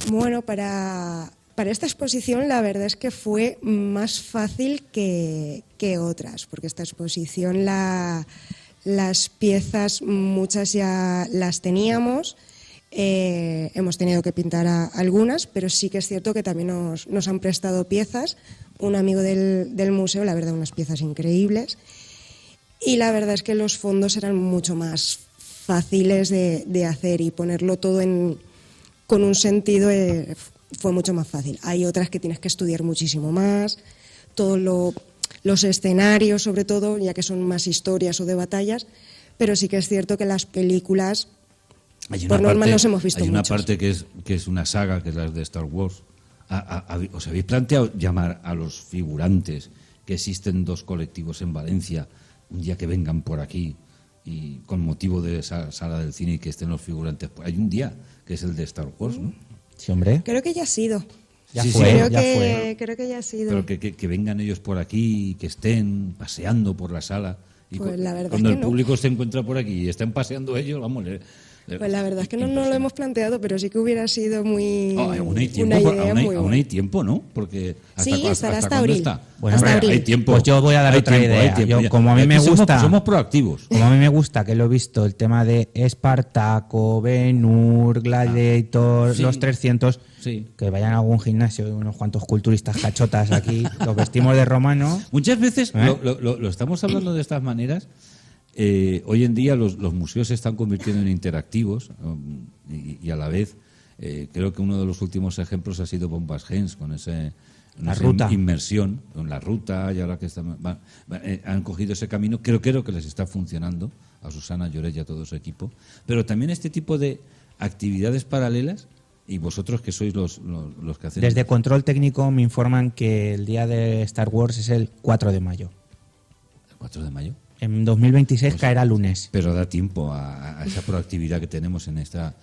Bueno, para esta exposición la verdad es que fue más fácil que otras, porque esta exposición las piezas muchas ya las teníamos, hemos tenido que pintar algunas, pero sí que es cierto que también nos han prestado piezas, un amigo del museo, la verdad unas piezas increíbles, y la verdad es que los fondos eran mucho más fáciles de hacer y ponerlo todo con un sentido fue mucho más fácil. Hay otras que tienes que estudiar muchísimo más, todos los escenarios sobre todo, ya que son más historias o de batallas, pero sí que es cierto que las películas, por norma nos hemos visto muchas. Hay una muchas. parte que es una saga, que es la de Star Wars. ¿Os habéis planteado llamar a los figurantes, que existen 2 colectivos en Valencia, un día que vengan por aquí y con motivo de esa sala del cine y que estén los figurantes? Hay un día que es el de Star Wars, ¿no? Sí, hombre. Creo que ya ha sido. Creo que ya ha sido. Pero que vengan ellos por aquí y que estén paseando por la sala. Y pues la verdad cuando es que el público se encuentra por aquí y estén paseando ellos, vamos... Pues la verdad es que no lo hemos planteado, pero sí que hubiera sido muy aún hay tiempo, una idea muy aún buena. hay tiempo, ¿no? Porque estará hasta ¿cuándo abril. está? Bueno, hasta abril. Hay tiempo. Pues yo voy a dar Hay otra tiempo, idea. hay tiempo. Yo, como a mí me gusta, somos proactivos. Como a mí me gusta, que lo he visto, el tema de Espartaco, Ben-Hur, Gladiator, sí. los 300, Sí. que vayan a algún gimnasio, unos cuantos culturistas cachotas aquí, los vestimos de romano. Muchas veces lo estamos hablando de estas maneras. Hoy en día los museos se están convirtiendo en interactivos y a la vez creo que uno de los últimos ejemplos ha sido Bombas Gens con esa inmersión, con la ruta, y ahora que han cogido ese camino, creo que les está funcionando a Susana Lloret y a todo su equipo, pero también este tipo de actividades paralelas, y vosotros que sois los que hacen... Desde Control Técnico me informan que el día de Star Wars es el 4 de mayo. ¿El 4 de mayo? En 2026 caerá lunes. Pero da tiempo a esa proactividad que tenemos en esta...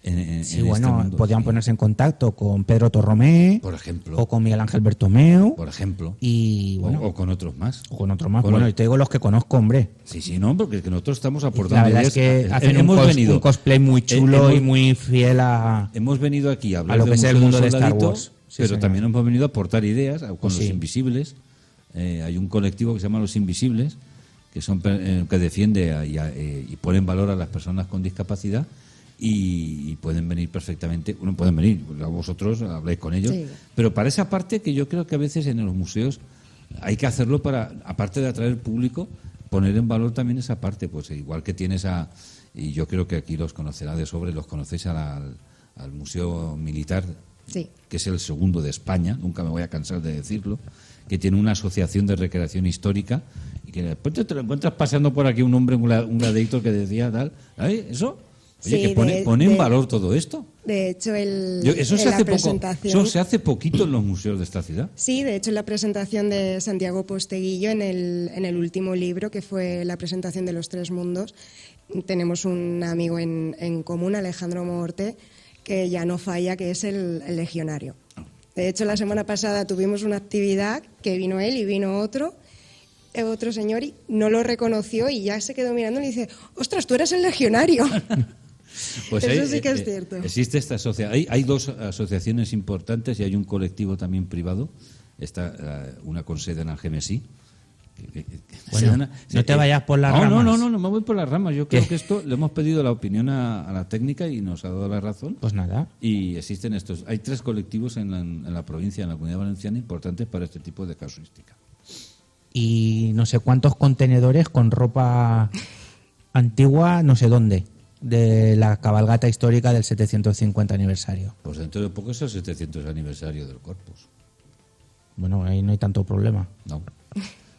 Sí, en bueno, este mundo, podían sí. ponerse en contacto con Pedro Torromé, por ejemplo, o con Miguel Ángel Bertomeu, por ejemplo, y bueno, o con otros más. O con otros más. Bueno, y te digo los que conozco, hombre. Sí, no, porque es que nosotros estamos aportando. La verdad es que hacen un cosplay muy chulo y muy fiel a Hemos venido aquí a hablar lo que es el mundo de Star Soldadito, Wars. pero señor. también hemos venido a aportar ideas con Sí. los invisibles. Hay un colectivo que se llama Los Invisibles, que son que defiende y pone en valor a las personas con discapacidad, y pueden venir perfectamente. Bueno, pueden venir, vosotros habláis con ellos, Sí. pero para esa parte que yo creo que a veces en los museos hay que hacerlo para, aparte de atraer público, poner en valor también esa parte. Pues igual que tienes y yo creo que aquí los conocerá de sobre, los conocéis al Museo Militar, Sí. que es el segundo de España, nunca me voy a cansar de decirlo, que tiene una asociación de recreación histórica, y que después te lo encuentras paseando por aquí un hombre, un gladiator que decía tal, ¿ay? ¿Eso? Oye, Sí, que pone en valor todo esto. De hecho, Eso se en la hace poco, presentación... eso se hace poquito en los museos de esta ciudad. Sí, de hecho, en la presentación de Santiago Posteguillo, en el último libro, que fue la presentación de Los Tres Mundos, tenemos un amigo en común, Alejandro Morte, que ya no falla, que es el legionario. De hecho, la semana pasada tuvimos una actividad que vino él y vino otro señor, y no lo reconoció y ya se quedó mirando y le dice: ¡ostras, tú eres el legionario! Pues Eso sí que es cierto. Existe esta asociación. Hay dos asociaciones importantes y hay un colectivo también privado. Está una con sede en Algemesí. Bueno, no te vayas por las ramas. No me voy por las ramas. Yo creo que esto le hemos pedido la opinión a la técnica y nos ha dado la razón. Pues nada. Y existen estos. Hay 3 colectivos en la provincia, en la Comunidad Valenciana, importantes para este tipo de casuística. Y no sé cuántos contenedores con ropa antigua, no sé dónde, de la cabalgata histórica del 750 aniversario. Pues dentro de poco es el 700 aniversario del Corpus. Bueno, ahí no hay tanto problema. No.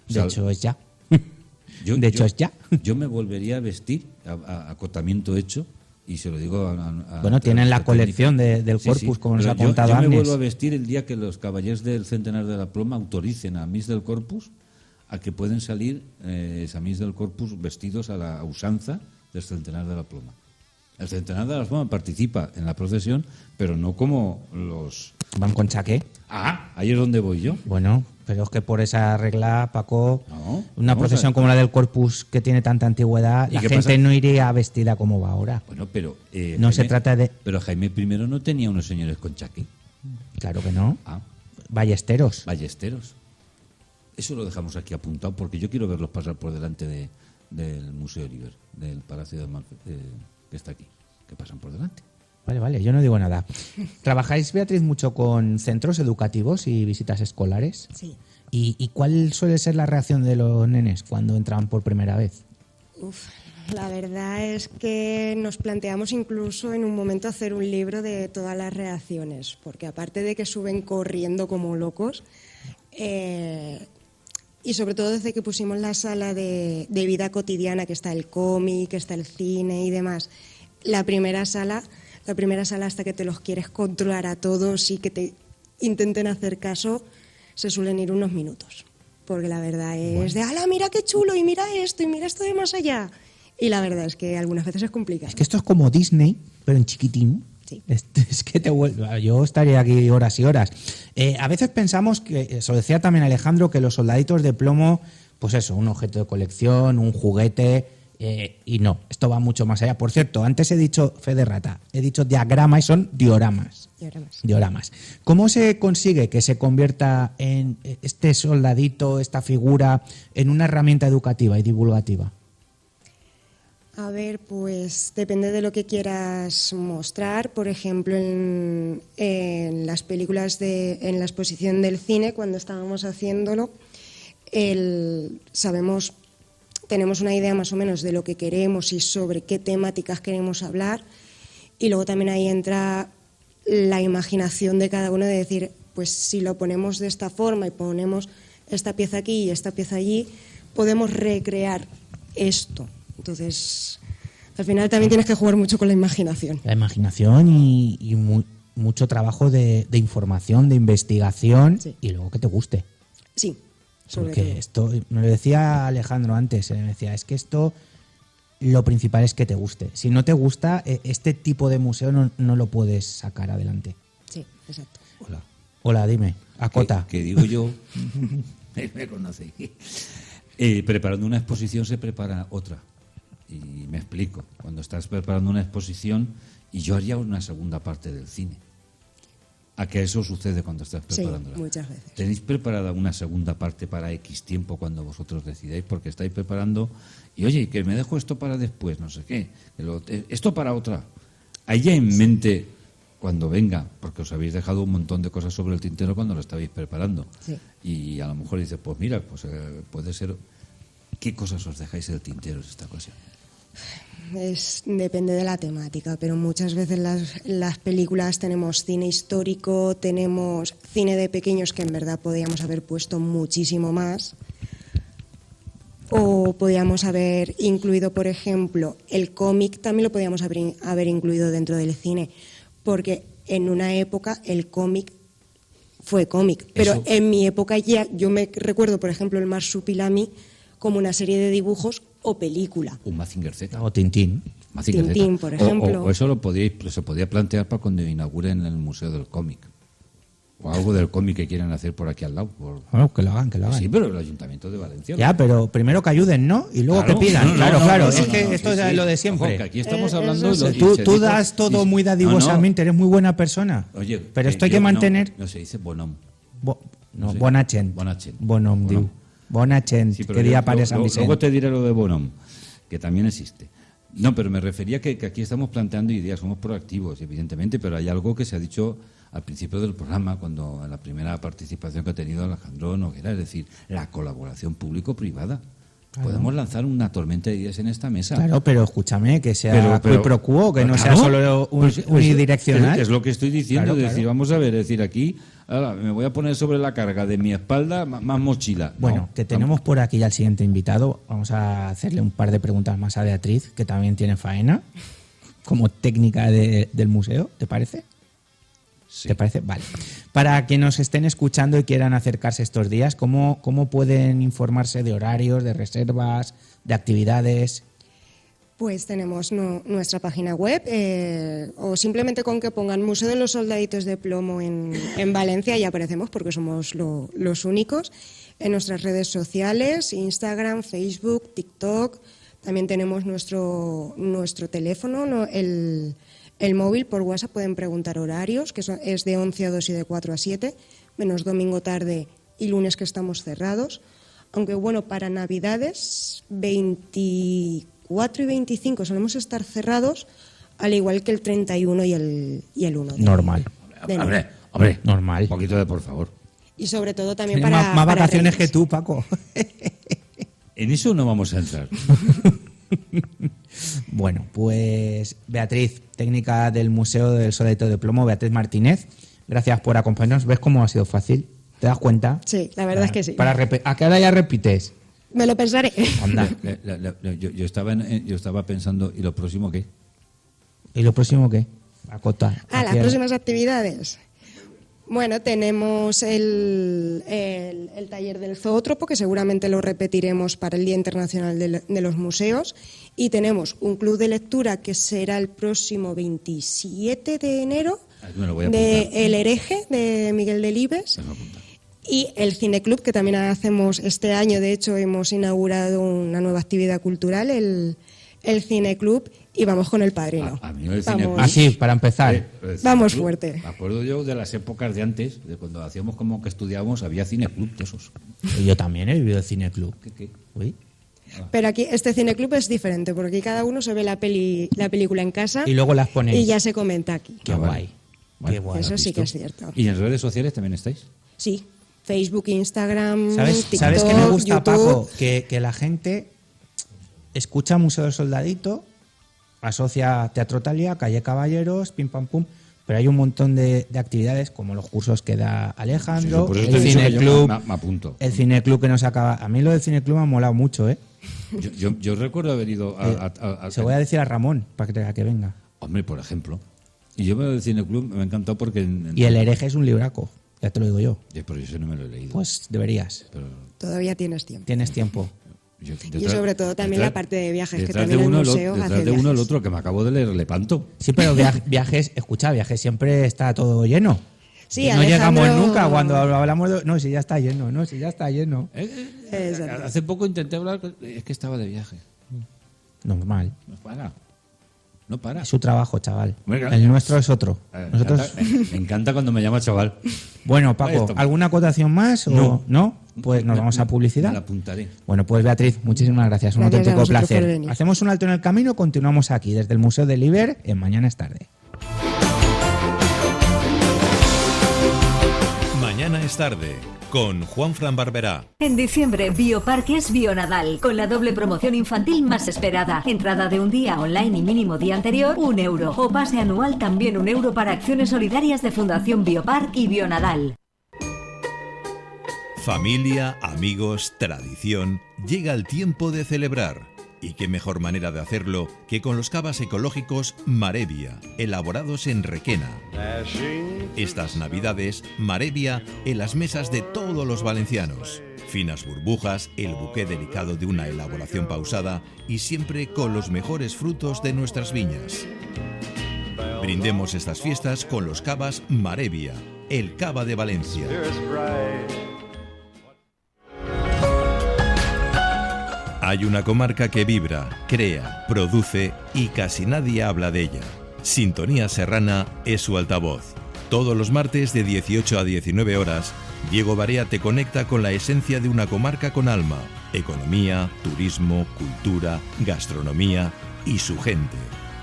De hecho, es ya. Es ya. Yo me volvería a vestir, acotamiento hecho, y se lo digo a bueno, tienen la colección del Corpus, como nos ha contado Yo me Agnes. vuelvo a vestir el día que los caballeros del Centenar de la Ploma autoricen a Miss del Corpus a que pueden salir esa Miss del Corpus vestidos a la usanza del Centenar de la Ploma. El Centenar de la Ploma participa en la procesión, pero no como los... ¿Van con chaqué? Ahí es donde voy yo. Bueno, pero es que por esa regla, Paco, una vamos procesión a- como la del Corpus, que tiene tanta antigüedad, ¿Y la qué gente pasa? no iría vestida como va ahora. Bueno, pero... No se trata de... Pero Jaime I no tenía unos señores con chaqué. Claro que no. Ballesteros. Ballesteros. Eso lo dejamos aquí apuntado porque yo quiero verlos pasar por delante del Museo Oliver, del Palacio de Amalfi, que está aquí, que pasan por delante. Vale, yo no digo nada. ¿Trabajáis, Beatriz, mucho con centros educativos y visitas escolares? Sí. ¿Y cuál suele ser la reacción de los nenes cuando entran por primera vez? La verdad es que nos planteamos incluso en un momento hacer un libro de todas las reacciones, porque aparte de que suben corriendo como locos, y sobre todo desde que pusimos la sala de vida cotidiana, que está el cómic, está el cine y demás, la primera sala hasta que te los quieres controlar a todos y que te intenten hacer caso, se suelen ir unos minutos. Porque la verdad es de, ¡hala, mira qué chulo! Y mira esto de más allá. Y la verdad es que algunas veces es complicado. Es que esto es como Disney, pero en chiquitín. Sí. Es que te vuelve. Yo estaría aquí horas y horas. A veces pensamos que, eso decía también Alejandro, que los soldaditos de plomo, pues eso, un objeto de colección, un juguete, y no, esto va mucho más allá. Por cierto, antes he dicho fe de rata, he dicho diagrama y son dioramas. Dioramas. ¿Cómo se consigue que se convierta en este soldadito, esta figura, en una herramienta educativa y divulgativa? A ver, pues depende de lo que quieras mostrar. Por ejemplo, en las películas, en la exposición del cine, cuando estábamos haciéndolo, tenemos una idea más o menos de lo que queremos y sobre qué temáticas queremos hablar. Y luego también ahí entra la imaginación de cada uno de decir, pues si lo ponemos de esta forma y ponemos esta pieza aquí y esta pieza allí, podemos recrear esto. Entonces, al final también tienes que jugar mucho con la imaginación. La imaginación y mucho trabajo de información, de investigación, y luego que te guste. Sí, sobre Porque todo. esto, me lo decía Alejandro antes, me decía, es que esto, lo principal es que te guste. Si no te gusta, este tipo de museo no lo puedes sacar adelante. Sí, exacto. Hola, dime, acota. Que digo yo, me conoce. Preparando una exposición se prepara otra. Y me explico. Cuando estás preparando una exposición, y yo haría una segunda parte del cine. a que eso sucede cuando estás Sí, preparándola. muchas veces. ¿Tenéis preparada una segunda parte para X tiempo cuando vosotros decidáis? Porque estáis preparando y, oye, que me dejo esto para después, no sé qué. Esto para otra. ¿Hay ya en mente cuando venga? Porque os habéis dejado un montón de cosas sobre el tintero cuando lo estabais preparando. Sí. Y a lo mejor dices, pues mira, pues puede ser... ¿Qué cosas os dejáis en el tintero en esta ocasión? Depende de la temática, pero muchas veces las películas tenemos cine histórico, tenemos cine de pequeños que en verdad podríamos haber puesto muchísimo más, o podríamos haber incluido, por ejemplo, el cómic, también lo podríamos haber incluido dentro del cine, porque en una época el cómic fue cómic, pero Eso. en mi época ya, yo me recuerdo, por ejemplo, el Marsupilami como una serie de dibujos o película. Un Mazinger Z. O Tintín. Mazinger Z. Tintín, por ejemplo. O eso se podía plantear para cuando inauguren el Museo del Cómic. O algo del cómic que quieran hacer por aquí al lado. Bueno, que lo hagan, que lo hagan. Sí, pero el Ayuntamiento de Valencia... Ya, pero primero que ayuden, ¿no? Y luego Claro, que pidan. no, claro. no, Es no, que no, esto sí, es sí. lo de siempre. Ojo, que aquí estamos hablando... Tú das todo muy dadivosamente, eres muy buena persona. Oye, pero esto hay que mantener... No, se dice bonhom. No, sé. bona gent. Bonhom, diu. Bona gent, Sí, pero que yo- día para San luego Vicente. te diré lo de bonhom, que también existe. No, pero me refería que aquí estamos planteando ideas, somos proactivos, evidentemente, pero hay algo que se ha dicho al principio del programa, cuando en la primera participación que ha tenido Alejandro Noguera, es decir, la colaboración público-privada. Claro. Podemos lanzar una tormenta de ideas en esta mesa. Claro, pero escúchame, que sea Pero- quid pro quo, que no sea claro, solo pues, unidireccional. Es lo que estoy diciendo, Claro, es decir, claro. vamos a ver, es decir, aquí ahora, me voy a poner sobre la carga de mi espalda más mochila. Bueno, No, que tenemos por aquí ya al siguiente invitado. Vamos a hacerle un par de preguntas más a Beatriz, que también tiene faena, como técnica del museo, ¿te parece? Sí. ¿Te parece? Vale. Para quienes nos estén escuchando y quieran acercarse estos días, ¿cómo pueden informarse de horarios, de reservas, de actividades? Pues tenemos nuestra página web o simplemente con que pongan Museo de los Soldaditos de Plomo en Valencia ya aparecemos porque somos los únicos. En nuestras redes sociales, Instagram, Facebook, TikTok. También tenemos nuestro teléfono, el móvil. Por WhatsApp pueden preguntar horarios, que es de 11 a 2 y de 4 a 7, menos domingo tarde y lunes que estamos cerrados. Aunque bueno, para Navidades 24 y 25 solemos estar cerrados, al igual que el 31 y el 1. Normal. de enero. Hombre, normal. Un poquito de por favor. Y sobre todo también Tienes para... más para vacaciones Reyes. que tú, Paco. En eso no vamos a entrar. Bueno, pues Beatriz, técnica del Museo del Soldadito de Plomo, Beatriz Martínez, gracias por acompañarnos. ¿Ves cómo ha sido fácil? ¿Te das cuenta? Sí, la verdad es que sí. ¿A qué hora ya repites? Me lo pensaré. Anda. Yo estaba pensando, ¿y lo próximo qué? ¿Y lo próximo qué? Acotar. Las próximas actividades. Bueno, tenemos el taller del zoótropo, que seguramente lo repetiremos para el Día Internacional de los Museos. Y tenemos un club de lectura que será el próximo 27 de enero, Me lo voy a de apuntar. El hereje, de Miguel Delibes. Me lo voy a apuntar. Y el cineclub, que también hacemos este año. De hecho, hemos inaugurado una nueva actividad cultural, el cineclub, y vamos con El Padrino. A mí el Vamos. cineclub- Así, para empezar. el Vamos cineclub, fuerte. Me acuerdo yo de las épocas de antes, de cuando hacíamos como que estudiábamos, había cineclub de esos. Yo también he vivido el cineclub. ¿Qué? Uy. Pero aquí este cineclub es diferente, porque aquí cada uno se ve la película en casa Y luego las ponéis. y ya se comenta aquí. Qué guay. Vale. Qué guay. Eso sí ¿Visto? que es cierto. ¿Y en redes sociales también estáis? Sí, Facebook, Instagram, ¿Sabes TikTok, qué me gusta, YouTube. Paco? Que la gente escucha Museo del Soldadito, asocia Teatro Talia, Calle Caballeros, pim pam pum, pero hay un montón de actividades como los cursos que da Alejandro, Sí, por eso el te he dicho que yo cineclub, me apunto. el cineclub que nos acaba. A mí lo del cineclub me ha molado mucho, ¿eh? Yo recuerdo haber ido Se voy a decir a Ramón para que venga. Hombre, por ejemplo. Y yo me del cineclub me ha encantado porque... Y el hereje es un libraco, ya te lo digo yo. Pero yo eso no me lo he leído. Pues deberías. Pero Todavía tienes tiempo. Tienes tiempo. Y sobre todo también la parte de viajes, que detrás también de el uno, museo detrás hace de uno el viajes. otro, que me acabo de leer Lepanto. Sí, pero viajes siempre está todo lleno. Sí, no llegamos Alejandro- nunca cuando hablamos de... No, si ya está lleno, no, si ya está lleno. Hace poco intenté hablar, es que estaba de viaje. Normal. Bueno, No para. Es su trabajo, chaval. Venga. El nuestro es otro. Nosotros... Me encanta cuando me llama chaval. Bueno, Paco, ¿alguna acotación más? ¿No? Pues nos vamos a publicidad. Me la apuntaré. Bueno, pues Beatriz, muchísimas gracias. Un Gracias auténtico a vosotros por placer. venir. Hacemos un alto en el camino, continuamos aquí desde el Museo del Iber en Mañana es Tarde. Mañana es tarde, con Juanfran Barberá. En diciembre, Bioparques Bionadal, con la doble promoción infantil más esperada. Entrada de un día online y mínimo día anterior, €1. O pase anual también €1 para acciones solidarias de Fundación Biopark y Bionadal. Familia, amigos, tradición, llega el tiempo de celebrar. Y qué mejor manera de hacerlo que con los cavas ecológicos Marevia, elaborados en Requena. Estas navidades, Marevia en las mesas de todos los valencianos. Finas burbujas, el buque delicado de una elaboración pausada y siempre con los mejores frutos de nuestras viñas. Brindemos estas fiestas con los cavas Marevia, el cava de Valencia. Hay una comarca que vibra, crea, produce y casi nadie habla de ella. Sintonía Serrana es su altavoz. Todos los martes de 18 a 19 horas, Diego Barea te conecta con la esencia de una comarca con alma, economía, turismo, cultura, gastronomía y su gente.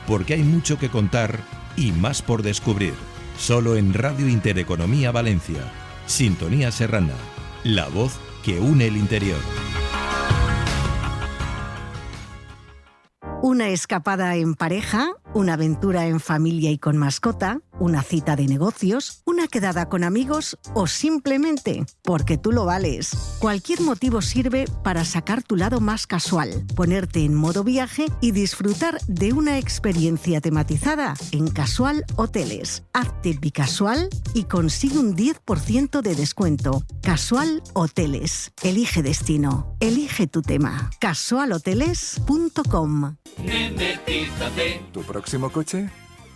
Porque hay mucho que contar y más por descubrir. Solo en Radio Intereconomía Valencia. Sintonía Serrana, la voz que une el interior. Una escapada en pareja, una aventura en familia y con mascota, una cita de negocios, una quedada con amigos o simplemente porque tú lo vales. Cualquier motivo sirve para sacar tu lado más casual, ponerte en modo viaje y disfrutar de una experiencia tematizada en Casual Hoteles. Hazte bicasual y consigue un 10% de descuento. Casual Hoteles. Elige destino. Elige tu tema. casualhoteles.com. ¿Tu próximo coche?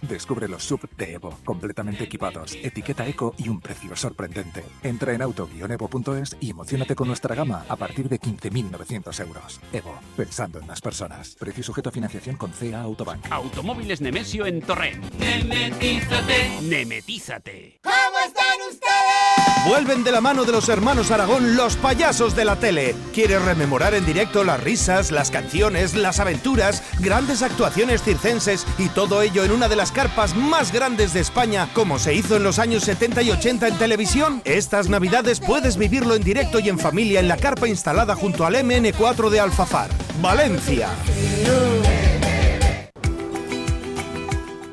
Descubre los SUV de Evo, completamente equipados, etiqueta eco y un precio sorprendente. Entra en auto-evo.es y emocionate con nuestra gama a partir de 15.900 euros. Evo, pensando en las personas. Precio sujeto a financiación con CA Autobank. Automóviles Nemesio en Torrent. Nemetízate. Nemetízate. ¿Cómo están ustedes? Vuelven de la mano de los hermanos Aragón los payasos de la tele. ¿Quieres rememorar en directo las risas, las canciones, las aventuras, grandes actuaciones circenses y todo ello en una de las carpas más grandes de España, como se hizo en los años 70 y 80 en televisión? Estas navidades puedes vivirlo en directo y en familia en la carpa instalada junto al MN4 de Alfafar, Valencia.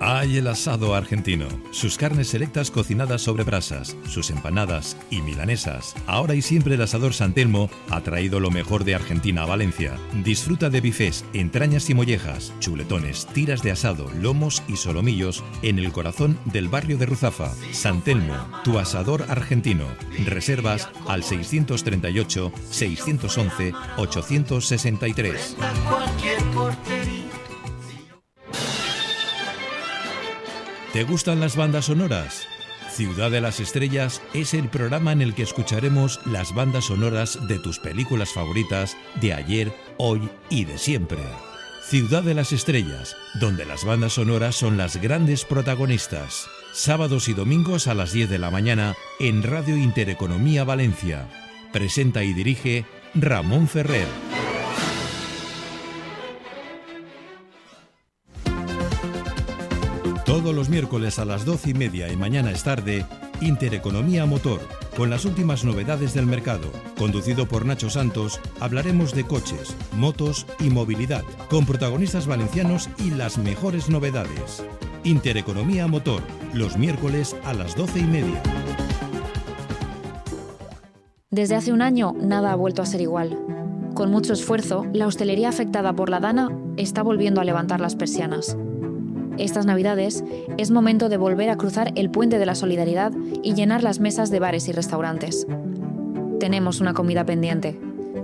Hay el asado argentino, sus carnes selectas cocinadas sobre brasas, sus empanadas y milanesas. Ahora y siempre el Asador San Telmo ha traído lo mejor de Argentina a Valencia. Disfruta de bifés, entrañas y mollejas, chuletones, tiras de asado, lomos y solomillos en el corazón del barrio de Ruzafa. San Telmo, tu asador argentino. Reservas al 638 611 863. ¿Te gustan las bandas sonoras? Ciudad de las Estrellas es el programa en el que escucharemos las bandas sonoras de tus películas favoritas de ayer, hoy y de siempre. Ciudad de las Estrellas, donde las bandas sonoras son las grandes protagonistas. Sábados y domingos a las 10 de la mañana en Radio Intereconomía Valencia. Presenta y dirige Ramón Ferrer. Todos los miércoles a las 12:30 y Mañana es Tarde, Intereconomía Motor, con las últimas novedades del mercado. Conducido por Nacho Santos, hablaremos de coches, motos y movilidad, con protagonistas valencianos y las mejores novedades. Intereconomía Motor, los miércoles a las 12:30. Desde hace un año, nada ha vuelto a ser igual. Con mucho esfuerzo, la hostelería afectada por la Dana está volviendo a levantar las persianas. Estas Navidades es momento de volver a cruzar el puente de la solidaridad y llenar las mesas de bares y restaurantes. Tenemos una comida pendiente.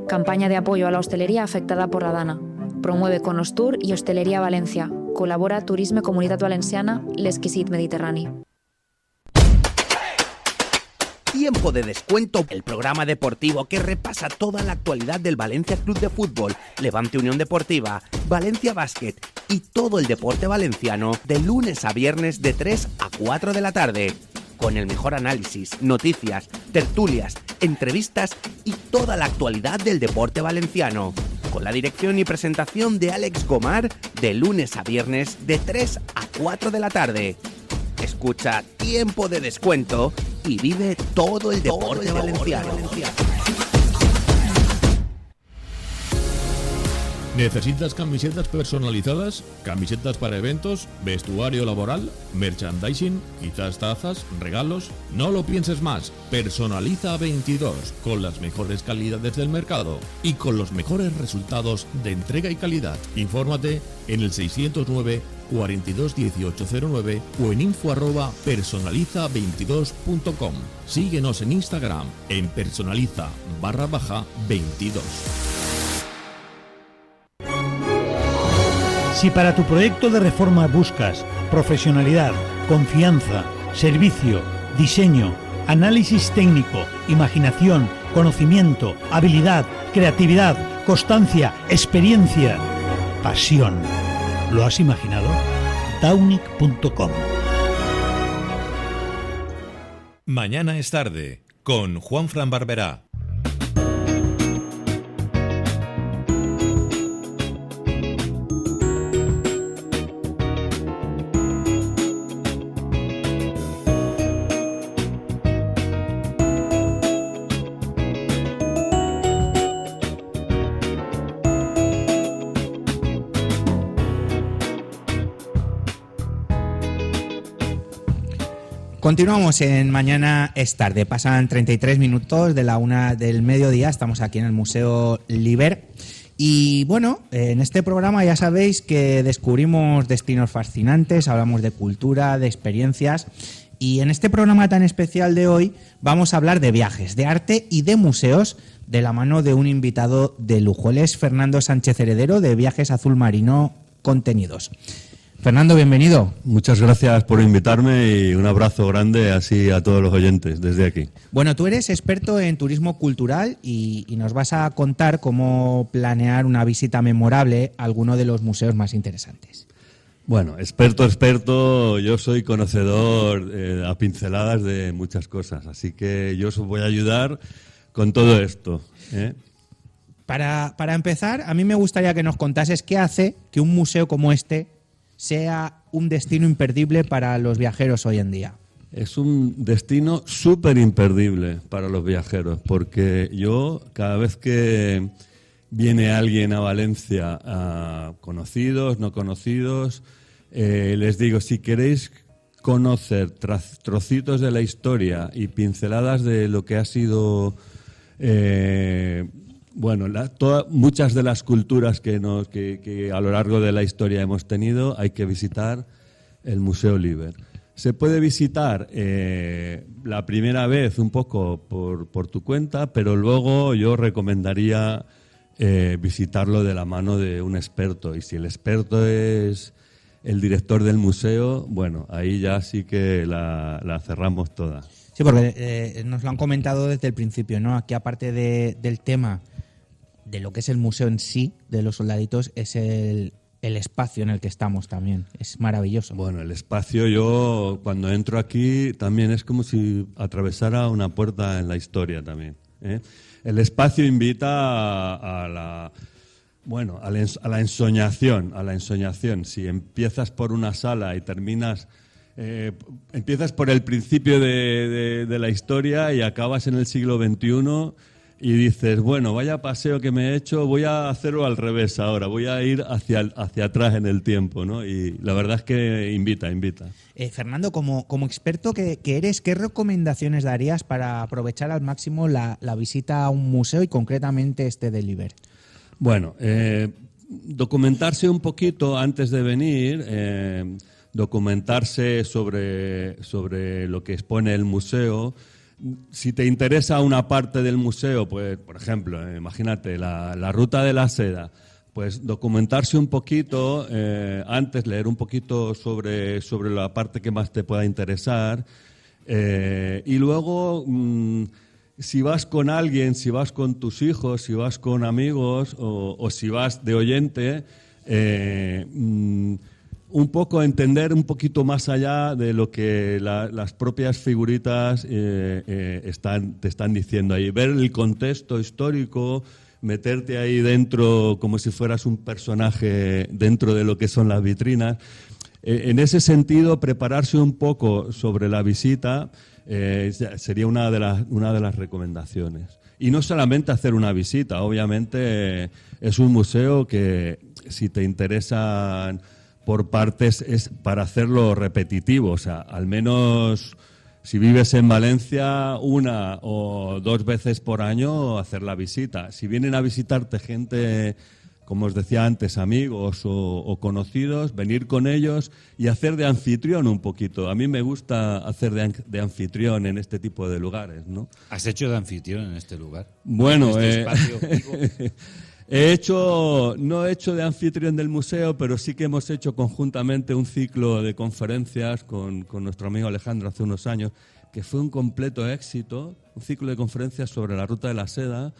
Campaña de apoyo a la hostelería afectada por la Dana. Promueve Conostur y Hostelería Valencia. Colabora Turisme Comunitat Valenciana, l'Exquisit Mediterrani. Tiempo de descuento, el programa deportivo que repasa toda la actualidad del Valencia Club de Fútbol, Levante Unión Deportiva, Valencia Básquet, y todo el deporte valenciano de lunes a viernes de 3 a 4 de la tarde. Con el mejor análisis, noticias, tertulias, entrevistas y toda la actualidad del deporte valenciano. Con la dirección y presentación de Àlex Gomar de lunes a viernes de 3 a 4 de la tarde. Escucha Tiempo de Descuento y vive todo el deporte valenciano. ¿Necesitas camisetas personalizadas? ¿Camisetas para eventos? ¿Vestuario laboral? ¿Merchandising? ¿Quizás tazas? ¿Regalos? No lo pienses más. Personaliza 22 con las mejores calidades del mercado y con los mejores resultados de entrega y calidad. Infórmate en el 609 42 1809 o en info@personaliza22.com. Síguenos en Instagram en personaliza_22. Si para tu proyecto de reforma buscas profesionalidad, confianza, servicio, diseño, análisis técnico, imaginación, conocimiento, habilidad, creatividad, constancia, experiencia, pasión, ¿lo has imaginado? Daunic.com. Mañana es tarde, con Juanfran Barberá. Continuamos en Mañana es tarde. Pasan 33 minutos de la 1 del mediodía. Estamos aquí en el Museo Liber. Y bueno, en este programa ya sabéis que descubrimos destinos fascinantes, hablamos de cultura, de experiencias. Y en este programa tan especial de hoy vamos a hablar de viajes, de arte y de museos de la mano de un invitado de lujo. Él es Fernando Sánchez Heredero, de Viajes Azul Marino Contenidos. Fernando, bienvenido. Muchas gracias por invitarme y un abrazo grande así a todos los oyentes desde aquí. Bueno, tú eres experto en turismo cultural y nos vas a contar cómo planear una visita memorable a alguno de los museos más interesantes. Bueno, experto, yo soy conocedor a pinceladas de muchas cosas, así que yo os voy a ayudar con todo esto. Para empezar, a mí me gustaría que nos contases qué hace que un museo como este sea un destino imperdible para los viajeros hoy en día. Es un destino súper imperdible para los viajeros, porque yo cada vez que viene alguien a Valencia, a conocidos, no conocidos, les digo, si queréis conocer trocitos de la historia y pinceladas de lo que ha sido... muchas de las culturas que a lo largo de la historia hemos tenido, hay que visitar el Museo Liber. Se puede visitar la primera vez un poco por tu cuenta, pero luego yo recomendaría visitarlo de la mano de un experto. Y si el experto es el director del museo, bueno, ahí ya sí que la cerramos toda. Sí, porque nos lo han comentado desde el principio, ¿no? Aquí, aparte del tema de lo que es el museo en sí, de los soldaditos, es el espacio en el que estamos también. Es maravilloso. Bueno, el espacio, yo cuando entro aquí también es como si atravesara una puerta en la historia también, ¿eh? El espacio invita a la ensoñación. Si empiezas por una sala y terminas... empiezas por el principio de la historia y acabas en el siglo XXI y dices, bueno, vaya paseo que me he hecho, voy a hacerlo al revés ahora, voy a ir hacia atrás en el tiempo, ¿no? Y la verdad es que invita. Fernando, como experto que eres, ¿qué recomendaciones darías para aprovechar al máximo la visita a un museo y concretamente este de Liber? Bueno, documentarse un poquito antes de venir, documentarse sobre lo que expone el museo. Si te interesa una parte del museo, pues, por ejemplo, imagínate la Ruta de la Seda, pues documentarse un poquito antes, leer un poquito sobre la parte que más te pueda interesar y luego, si vas con alguien, si vas con tus hijos, si vas con amigos o si vas de oyente, un poco entender un poquito más allá de lo que las propias figuritas te están diciendo ahí. Ver el contexto histórico, meterte ahí dentro como si fueras un personaje dentro de lo que son las vitrinas. En ese sentido, prepararse un poco sobre la visita sería una de las recomendaciones. Y no solamente hacer una visita, obviamente es un museo que, si te interesan por partes, es para hacerlo repetitivo. O sea, al menos si vives en Valencia, 1 o 2 veces por año hacer la visita. Si vienen a visitarte gente, como os decía antes, amigos o conocidos, venir con ellos y hacer de anfitrión un poquito. A mí me gusta hacer de anfitrión en este tipo de lugares, ¿no? ¿Has hecho de anfitrión en este lugar? Bueno, ¿En este espacio vivo? no he hecho de anfitrión del museo, pero sí que hemos hecho conjuntamente un ciclo de conferencias con nuestro amigo Alejandro hace unos años, que fue un completo éxito, un ciclo de conferencias sobre la Ruta de la Seda.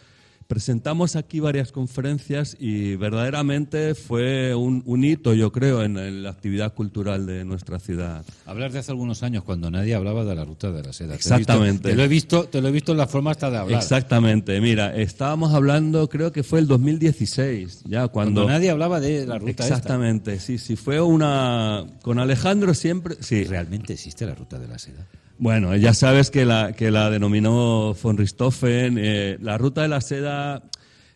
Presentamos aquí varias conferencias y verdaderamente fue un hito, yo creo, en la actividad cultural de nuestra ciudad. Hablas de hace algunos años, cuando nadie hablaba de la Ruta de la Seda. Exactamente. Te lo he visto en la forma hasta de hablar. Exactamente. Mira, estábamos hablando, creo que fue el 2016, ya cuando nadie hablaba de la ruta. Exactamente, esta. Sí. Fue con Alejandro siempre. Sí. ¿Realmente existe la Ruta de la Seda? Bueno, ya sabes que la denominó von Richthofen. La Ruta de la Seda,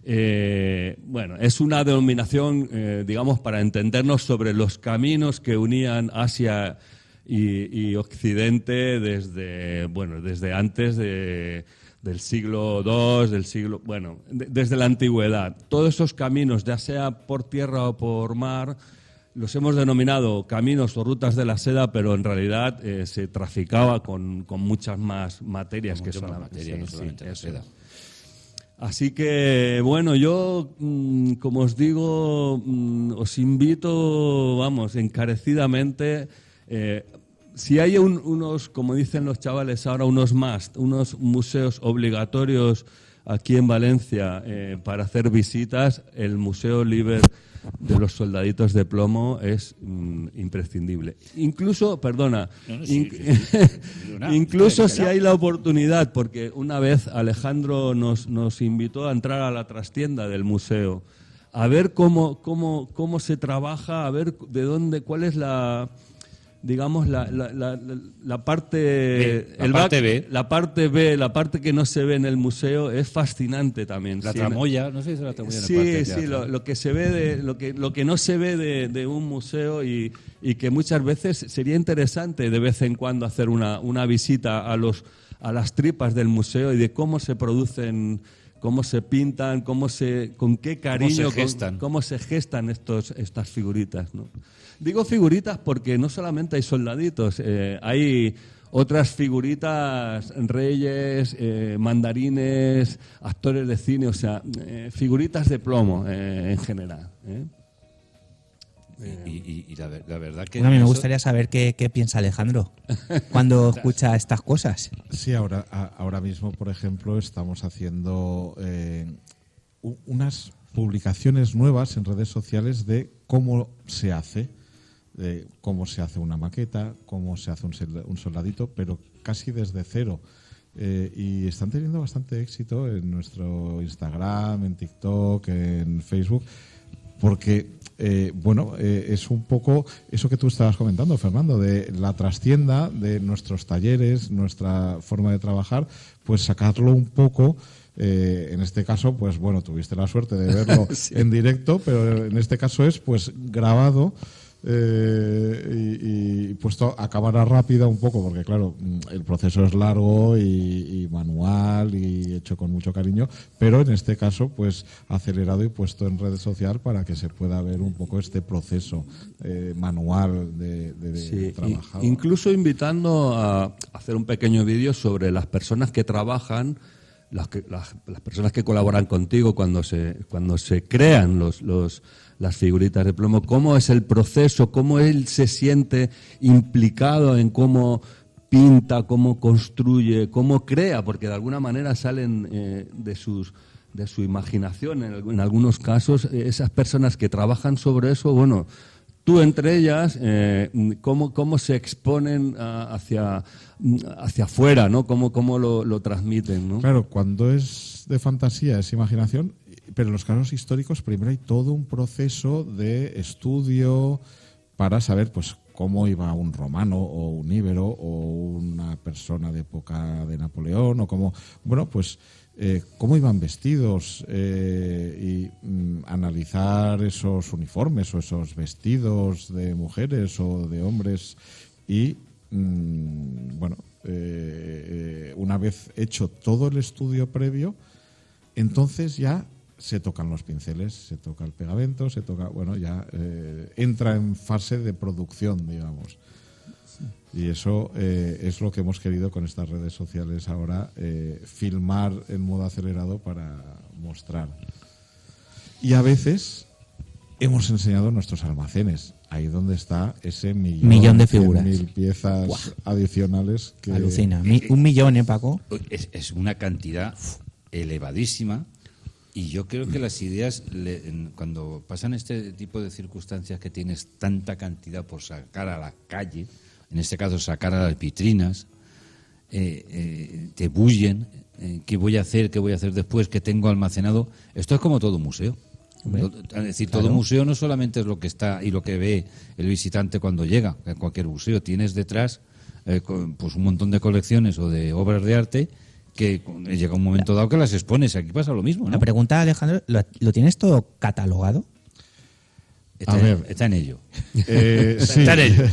es una denominación, digamos, para entendernos sobre los caminos que unían Asia y Occidente desde antes del siglo II, desde la antigüedad. Todos esos caminos, ya sea por tierra o por mar, los hemos denominado caminos o rutas de la seda, pero en realidad se traficaba con muchas más materias que solamente la seda. Así que, bueno, yo, como os digo, os invito, encarecidamente, si hay unos, como dicen los chavales ahora, unos museos obligatorios aquí en Valencia para hacer visitas, el Museo Liber de los Soldaditos de Plomo es imprescindible. Incluso, incluso si hay la oportunidad, porque una vez Alejandro nos invitó a entrar a la trastienda del museo, a ver cómo se trabaja, a ver cuál es la parte B, la parte que no se ve en el museo, es fascinante también. La tramoya, no sé si es la tramoya en el parque teatro. Lo que se ve lo que no se ve de un museo y que muchas veces sería interesante de vez en cuando hacer una visita a las tripas del museo y de cómo se producen, cómo se pintan, con qué cariño, cómo se gestan estas figuritas, ¿no? Digo figuritas porque no solamente hay soldaditos, hay otras figuritas, reyes, mandarines, actores de cine, o sea, figuritas de plomo en general. Y la verdad que... A mí me gustaría saber qué piensa Alejandro cuando escucha estas cosas. Sí, ahora mismo, por ejemplo, estamos haciendo unas publicaciones nuevas en redes sociales de cómo se hace una maqueta, cómo se hace un soldadito, pero casi desde cero. Y están teniendo bastante éxito en nuestro Instagram, en TikTok, en Facebook, porque es un poco eso que tú estabas comentando, Fernando, de la trastienda, de nuestros talleres, nuestra forma de trabajar, pues sacarlo un poco. En este caso, pues bueno, tuviste la suerte de verlo sí. En directo, pero en este caso es pues grabado y puesto a cámara rápida un poco, porque claro, el proceso es largo y manual y hecho con mucho cariño, pero en este caso pues acelerado y puesto en red social para que se pueda ver un poco este proceso manual de trabajar. Incluso invitando a hacer un pequeño vídeo sobre las personas que trabajan, las personas que colaboran contigo cuando se crean las figuritas de plomo, cómo es el proceso, cómo él se siente implicado en cómo pinta, cómo construye, cómo crea, porque de alguna manera salen de sus de su imaginación en algunos casos, esas personas que trabajan sobre eso, bueno, tú entre ellas, cómo se exponen hacia afuera, ¿no? Cómo lo transmiten, ¿no? Claro, cuando es de fantasía, es imaginación, pero en los casos históricos primero hay todo un proceso de estudio para saber, pues, cómo iba un romano o un íbero o una persona de época de Napoleón o cómo, bueno, pues cómo iban vestidos y analizar esos uniformes o esos vestidos de mujeres o de hombres y, bueno, una vez hecho todo el estudio previo, entonces ya se tocan los pinceles, se toca el pegamento, se toca, bueno, ya entra en fase de producción, digamos. Y eso es lo que hemos querido con estas redes sociales ahora, filmar en modo acelerado para mostrar. Y a veces hemos enseñado nuestros almacenes, ahí donde está ese millón de figuras, 100.000 piezas adicionales. Que alucina. 1 millón, Paco. Es una cantidad elevadísima. Y yo creo que las ideas, cuando pasan este tipo de circunstancias que tienes tanta cantidad por sacar a la calle, en este caso sacar a las vitrinas, te bullen, ¿qué voy a hacer después? ¿Qué tengo almacenado? Esto es como todo museo. Es decir, todo museo no solamente es lo que está y lo que ve el visitante cuando llega a cualquier museo. Tienes detrás pues un montón de colecciones o de obras de arte que llega un momento dado que las expones. Aquí pasa lo mismo, ¿no? La pregunta, Alejandro, ¿lo tienes todo catalogado? Está en ello. Sí. Está en ello.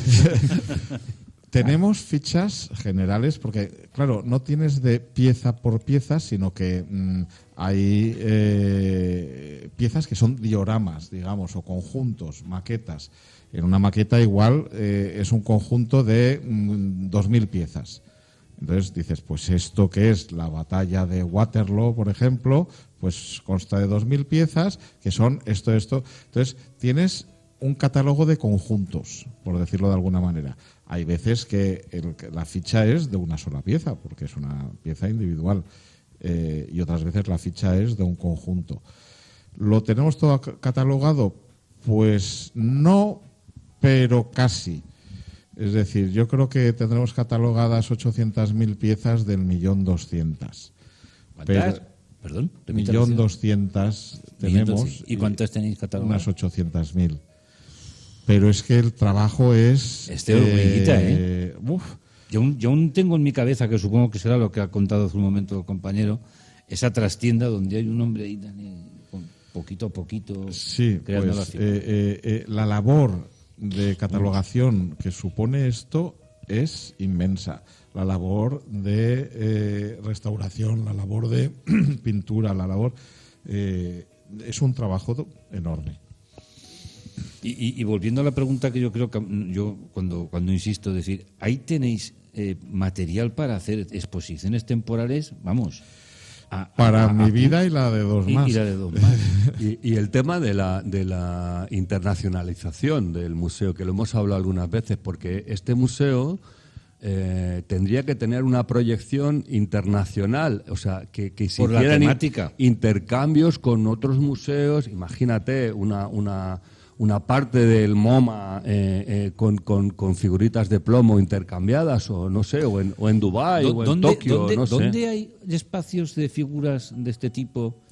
Tenemos fichas generales porque, claro, no tienes de pieza por pieza, sino que hay piezas que son dioramas, digamos, o conjuntos, maquetas. En una maqueta igual es un conjunto de 2.000 piezas. Entonces dices, pues esto que es la batalla de Waterloo, por ejemplo, pues consta de 2.000 piezas, que son esto. Entonces tienes un catálogo de conjuntos, por decirlo de alguna manera. Hay veces que la ficha es de una sola pieza, porque es una pieza individual, y otras veces la ficha es de un conjunto. ¿Lo tenemos todo catalogado? Pues no, pero casi. Es decir, yo creo que tendremos catalogadas 800.000 piezas del 1.200.000. ¿Cuántas? Perdón. 1.200.000 tenemos. ¿Y cuántas tenéis catalogadas? Unas 800.000. Pero es que el trabajo es... hormiguita, ¿eh? Yo aún tengo en mi cabeza, que supongo que será lo que ha contado hace un momento el compañero, esa trastienda donde hay un hombre ahí, poquito a poquito, sí, creando pues, la figura. La labor de catalogación que supone esto es inmensa. La labor de restauración, la labor de pintura, la labor... es un trabajo enorme. Y volviendo a la pregunta que yo creo que yo cuando insisto, decir, ahí tenéis material para hacer exposiciones temporales, vamos... Para mi vida y la de dos más. Y la de dos más. Y el tema de la internacionalización del museo, que lo hemos hablado algunas veces, porque este museo tendría que tener una proyección internacional, o sea, que se por hicieran la temática. Intercambios con otros museos. Imagínate una parte del MoMA con figuritas de plomo intercambiadas, o no sé, o en Dubái o en Tokio, no sé. ¿Dónde hay espacios de figuras de este tipo?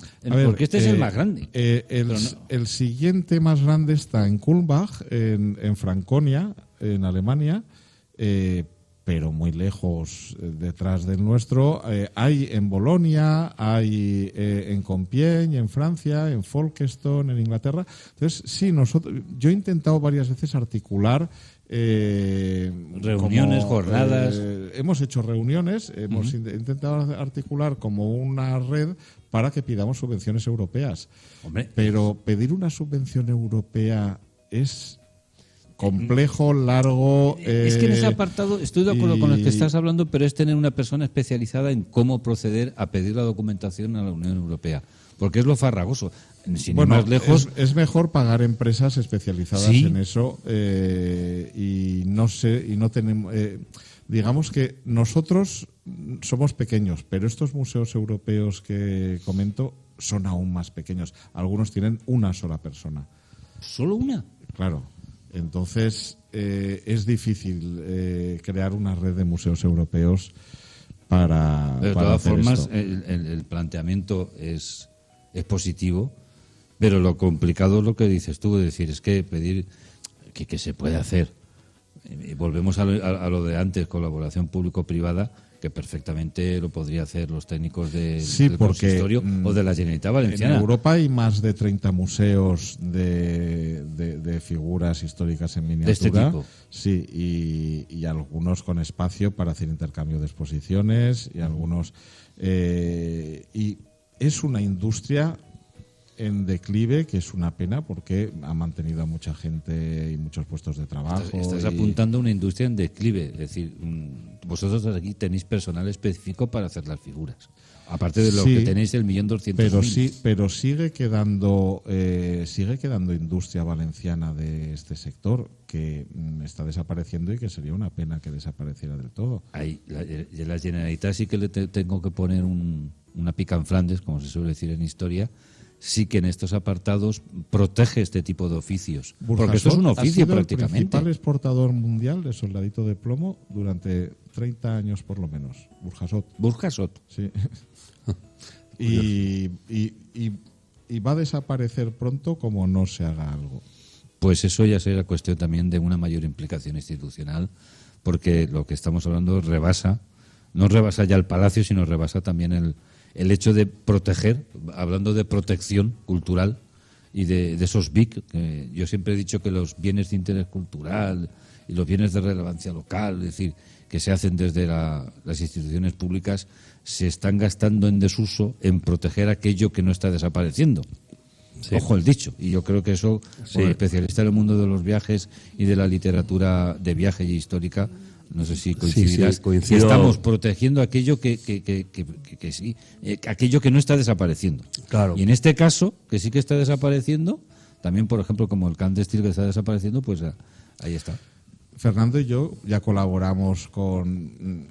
Porque este es el más grande. El siguiente más grande está en Kulmbach, en Franconia, en Alemania, pero muy lejos detrás del nuestro. Hay en Bolonia, hay en Compiègne, en Francia, en Folkestone, en Inglaterra. Entonces, sí, yo he intentado varias veces articular reuniones, jornadas. Hemos hecho reuniones, hemos intentado articular como una red para que pidamos subvenciones europeas. Hombre. Pero pedir una subvención europea es complejo, largo... es que en ese apartado estoy de acuerdo con lo que estás hablando, pero es tener una persona especializada en cómo proceder a pedir la documentación a la Unión Europea. Porque es lo farragoso. Sin ir más lejos... es mejor pagar empresas especializadas en eso y no tenemos... digamos que nosotros somos pequeños, pero estos museos europeos que comento son aún más pequeños. Algunos tienen una sola persona. ¿Solo una? Claro. Entonces, es difícil crear una red de museos europeos para de para todas hacer formas, esto. el planteamiento es positivo, pero lo complicado es lo que dices tú, es decir, es que pedir que se puede hacer. Y volvemos a lo de antes, colaboración público-privada, que perfectamente lo podría hacer los técnicos del consistorio o de la Generalitat Valenciana. En Europa hay más de 30 museos de figuras históricas en miniatura. De este tipo. Sí, y algunos con espacio para hacer intercambio de exposiciones y algunos... y es una industria en declive, que es una pena porque ha mantenido a mucha gente y muchos puestos de trabajo. Estás apuntando a una industria en declive, es decir, vosotros aquí tenéis personal específico para hacer las figuras, aparte de lo que tenéis el 1.200.000. Pero sigue quedando industria valenciana de este sector que está desapareciendo y que sería una pena que desapareciera del todo. Ahí, la Generalitat sí que le tengo que poner una pica en Flandes, como se suele decir en historia. Sí que en estos apartados protege este tipo de oficios. Porque esto es un oficio prácticamente. El principal exportador mundial de soldadito de plomo durante 30 años por lo menos. Burjasot. Sí. y va a desaparecer pronto como no se haga algo. Pues eso ya será cuestión también de una mayor implicación institucional, porque lo que estamos hablando no rebasa ya el Palacio, sino rebasa también el hecho de proteger, hablando de protección cultural y de esos BIC, que yo siempre he dicho que los bienes de interés cultural y los bienes de relevancia local, es decir, que se hacen desde las instituciones públicas, se están gastando en desuso en proteger aquello que no está desapareciendo. Sí. Ojo el dicho. Y yo creo que eso, como especialista en el mundo de los viajes y de la literatura de viaje y histórica, no sé si coincidirás, coincido. Estamos protegiendo aquello aquello que no está desapareciendo. Claro. Y en este caso, que sí que está desapareciendo, también, por ejemplo, como el Camp de Estil que está desapareciendo, pues ahí está. Fernando y yo ya colaboramos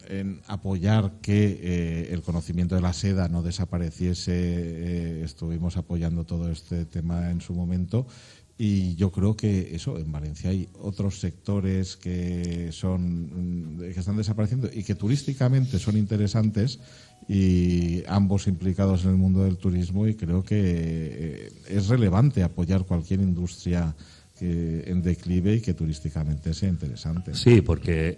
en apoyar que el conocimiento de la seda no desapareciese. Estuvimos apoyando todo este tema en su momento. Y yo creo que en Valencia hay otros sectores que están desapareciendo y que turísticamente son interesantes, y ambos implicados en el mundo del turismo, y creo que es relevante apoyar cualquier industria en declive y que turísticamente sea interesante. Sí, porque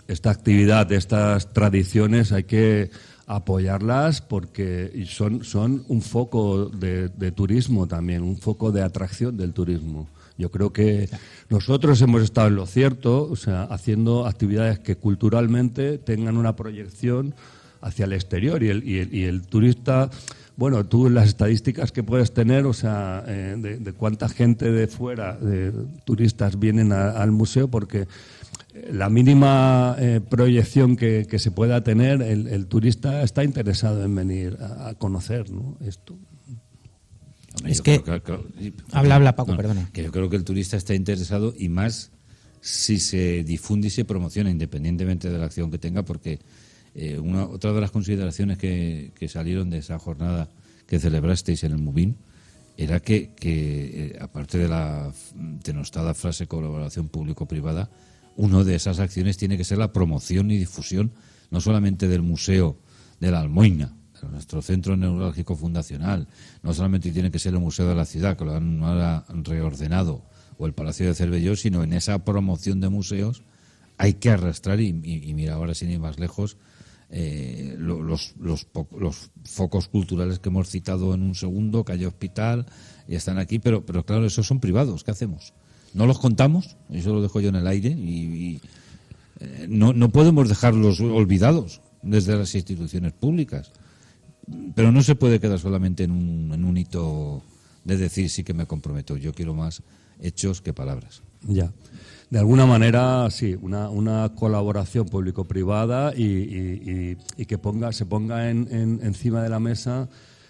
esta actividad, estas tradiciones hay que apoyarlas porque son un foco de turismo también, un foco de atracción del turismo. Yo creo que nosotros hemos estado en lo cierto, o sea, haciendo actividades que culturalmente tengan una proyección hacia el exterior, y el turista, bueno, tú las estadísticas que puedes tener, o sea, de cuánta gente de fuera, de turistas, vienen al museo, porque la mínima proyección que se pueda tener, el turista está interesado en venir a conocer, ¿no?, esto. Hombre, es que... Habla, Paco, perdona. Que yo creo que el turista está interesado, y más si se difunde y se promociona, independientemente de la acción que tenga, porque otra de las consideraciones que salieron de esa jornada que celebrasteis en el Mubin era que aparte de la denostada frase colaboración público-privada, una de esas acciones tiene que ser la promoción y difusión, no solamente del Museo de la Almoina, de nuestro centro neurálgico fundacional, no solamente tiene que ser el Museo de la Ciudad, que lo han ahora reordenado, o el Palacio de Cervelló, sino en esa promoción de museos hay que arrastrar, y mira, ahora sin ir más lejos, los focos culturales que hemos citado en un segundo, Calle Hospital, y están aquí, pero claro, esos son privados, ¿qué hacemos? No los contamos, eso lo dejo yo en el aire, y no podemos dejarlos olvidados desde las instituciones públicas. Pero no se puede quedar solamente en un hito de decir sí que me comprometo. Yo quiero más hechos que palabras. Ya. De alguna manera, sí, una colaboración público-privada y que se ponga encima de la mesa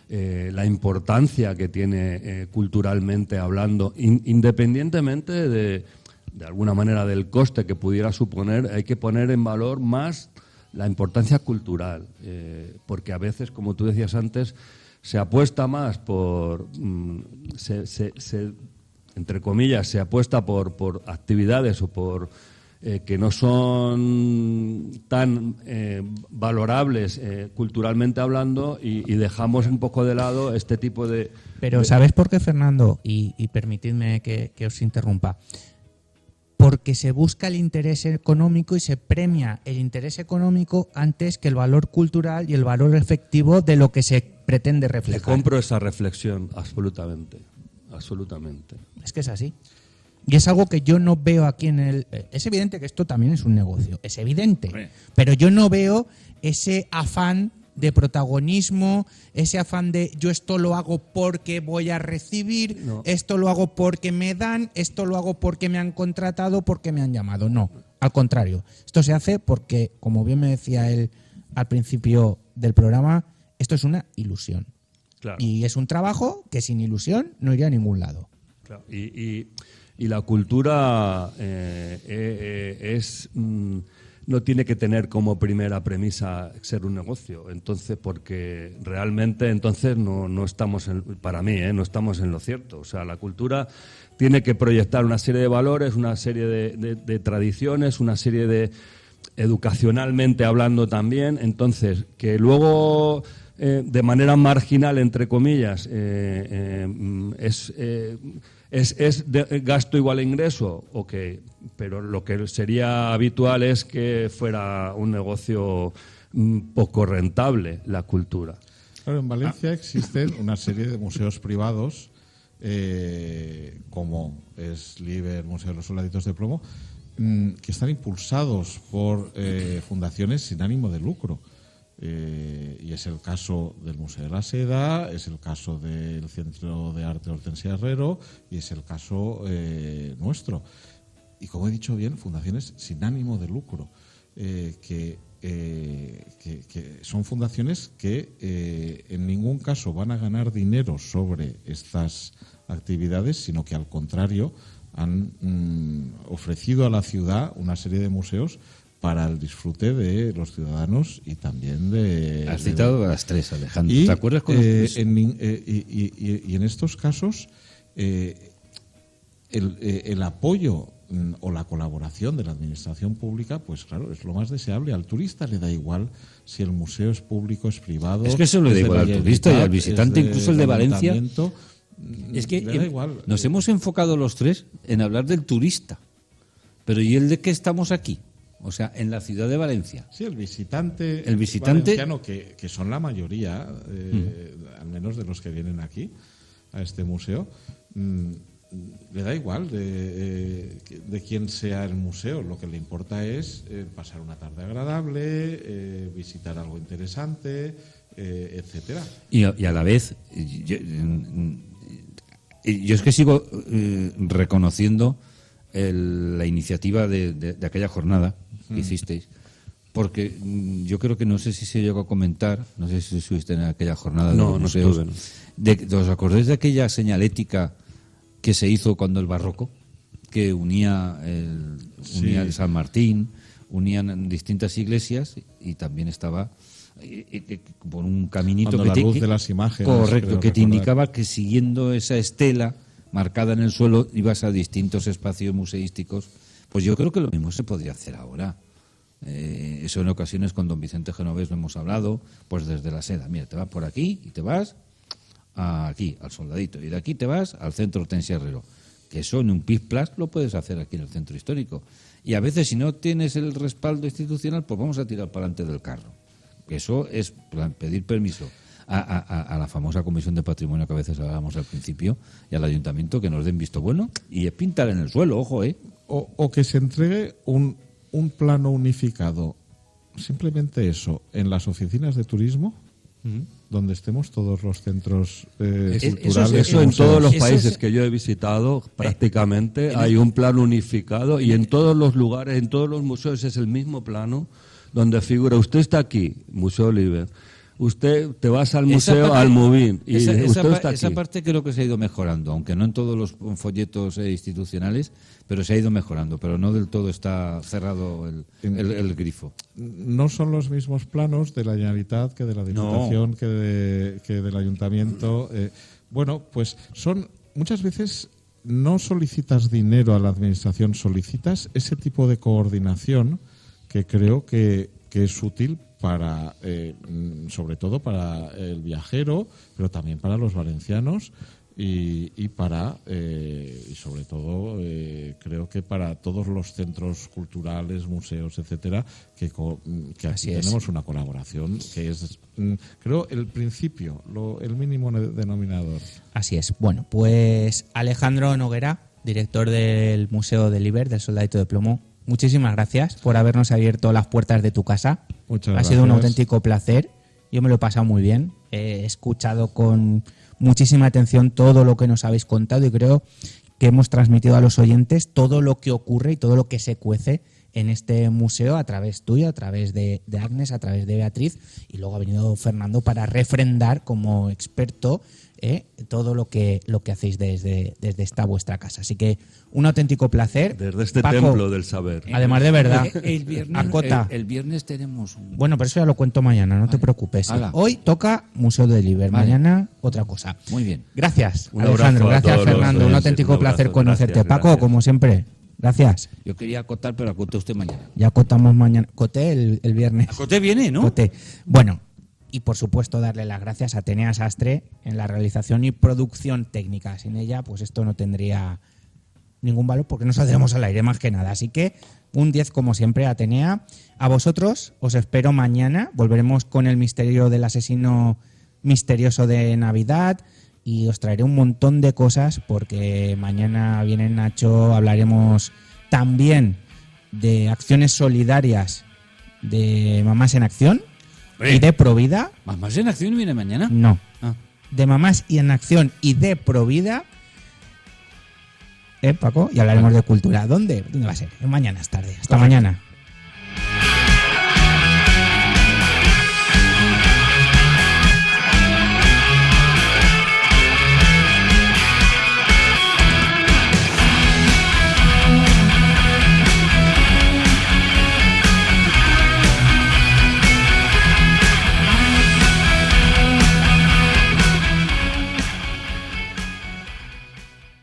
la importancia que tiene culturalmente hablando, independientemente de alguna manera del coste que pudiera suponer. Hay que poner en valor más la importancia cultural, porque a veces, como tú decías antes, se apuesta más por, entre comillas, se apuesta por actividades o por que no son tan valorables culturalmente hablando y dejamos un poco de lado este tipo de... Pero ¿sabes por qué, Fernando? Y permitidme que os interrumpa. Porque se busca el interés económico y se premia el interés económico antes que el valor cultural y el valor efectivo de lo que se pretende reflejar. Te compro esa reflexión, absolutamente. Absolutamente. Es que es así. Y es algo que yo no veo aquí en el... Es evidente que esto también es un negocio, es evidente. Pero yo no veo ese afán de protagonismo, ese afán de yo esto lo hago porque voy a recibir, esto lo hago porque me dan, esto lo hago porque me han contratado, porque me han llamado. No, al contrario. Esto se hace porque, como bien me decía él al principio del programa, esto es una ilusión. Claro. Y es un trabajo que sin ilusión no iría a ningún lado. Claro. Y la cultura no tiene que tener como primera premisa ser un negocio, entonces, porque realmente entonces no estamos para mí, no estamos en lo cierto. O sea, la cultura tiene que proyectar una serie de valores, una serie de tradiciones, una serie de educacionalmente hablando también. Entonces, que luego de manera marginal, entre comillas, ¿Es de gasto igual a ingreso? Ok, pero lo que sería habitual es que fuera un negocio poco rentable la cultura. Claro, en Valencia existen una serie de museos privados, como es Liber, Museo de los Soldaditos de Plomo, que están impulsados por fundaciones sin ánimo de lucro. Y es el caso del Museo de la Seda, es el caso del Centro de Arte Hortensia Herrero y es el caso nuestro. Y como he dicho bien, fundaciones sin ánimo de lucro, que son fundaciones que en ningún caso van a ganar dinero sobre estas actividades, sino que al contrario han ofrecido a la ciudad una serie de museos para el disfrute de los ciudadanos y también de... Has citado a las tres, Alejandro. Y, ¿te acuerdas con los... y en estos casos el apoyo o la colaboración de la administración pública, pues claro, es lo más deseable. Al turista le da igual si el museo es público, es privado. Es que eso le da igual al turista y al visitante, incluso el de Valencia. Es que nos hemos enfocado los tres en hablar del turista. Pero ¿y el de qué estamos aquí? O sea, en la ciudad de Valencia. Sí, el visitante valenciano, que son la mayoría, al menos de los que vienen aquí, a este museo, le da igual de quién sea el museo. Lo que le importa es pasar una tarde agradable, visitar algo interesante, etcétera. Y a la vez, yo es que sigo reconociendo la iniciativa de aquella jornada que hicisteis, porque yo creo que no sé si se llegó a comentar, no sé si estuviste en aquella jornada de los museos. ¿Os acordáis de aquella señalética que se hizo cuando el barroco, que unía el San Martín, unían distintas iglesias y también estaba por un caminito cuando que de las imágenes, correcto, que te indicaba que siguiendo esa estela marcada en el suelo ibas a distintos espacios museísticos? Pues yo creo que lo mismo se podría hacer ahora. Eso en ocasiones con don Vicente Genovés lo hemos hablado, pues desde la Seda. Mira, te vas por aquí y te vas aquí, al Soldadito, y de aquí te vas al Centro Hortensia Herrero. Que eso en un PIS-Plus lo puedes hacer aquí en el Centro Histórico. Y a veces, si no tienes el respaldo institucional, pues vamos a tirar para adelante del carro. Que eso es pedir permiso a la famosa Comisión de Patrimonio que a veces hablábamos al principio y al Ayuntamiento, que nos den visto bueno y es pintar en el suelo, ojo, o que se entregue un plano unificado, simplemente eso, en las oficinas de turismo, donde estemos todos los centros culturales. Eso en todos los países que yo he visitado, prácticamente hay un plano unificado y en todos los lugares, en todos los museos es el mismo plano donde figura, usted está aquí, Museo Liber, usted te vas al museo Almuvín y usted está aquí. Esa parte creo que se ha ido mejorando, aunque no en todos los folletos institucionales, pero se ha ido mejorando, pero no del todo está cerrado el grifo. No son los mismos planos de la Generalitat que de la Diputación, que del Ayuntamiento. Bueno, pues son muchas veces no solicitas dinero a la Administración, solicitas ese tipo de coordinación que creo que es útil para, sobre todo para el viajero, pero también para los valencianos y para, y sobre todo, creo que para todos los centros culturales, museos, etcétera, que así tenemos una colaboración que es, creo, el principio, el mínimo denominador. Así es. Bueno, pues Alejandro Noguera, director del Museo del Iber, del Soldadito de Plomo, muchísimas gracias por habernos abierto las puertas de tu casa. Muchas gracias. Ha sido un auténtico placer. Yo me lo he pasado muy bien. He escuchado con muchísima atención todo lo que nos habéis contado y creo que hemos transmitido a los oyentes todo lo que ocurre y todo lo que se cuece en este museo a través tuyo, a través de Agnes, a través de Beatriz, y luego ha venido Fernando para refrendar como experto todo lo que hacéis desde esta vuestra casa. Así que un auténtico placer. Desde este Paco, templo del saber. Además de verdad. El viernes tenemos Bueno, pero eso ya lo cuento mañana, no te preocupes. Hala. Hoy toca Museo del Iber, mañana otra cosa. Muy bien. Gracias, Un Alejandro. abrazo a Gracias, todos los Fernando. Un oyentes. auténtico Un abrazo. placer conocerte. Gracias, Paco, gracias. como siempre, gracias. Yo quería acotar, pero acote usted mañana. Ya acotamos mañana. Coté el viernes. Acote viene, ¿no? Coté. Bueno, y por supuesto darle las gracias a Atenea Sastre en la realización y producción técnica. Sin ella, pues esto no tendría ningún valor porque no saldremos al aire más que nada. Así que un 10 como siempre, Atenea. A vosotros os espero mañana. Volveremos con el misterio del asesino misterioso de Navidad y os traeré un montón de cosas porque mañana viene Nacho, hablaremos también de acciones solidarias de Mamás en Acción y de Provida. ¿Mamás en Acción viene mañana? No. Ah. De Mamás y en Acción y de Provida. Paco, y hablaremos de cultura. ¿Dónde va a ser? Mañana es tarde. Hasta mañana.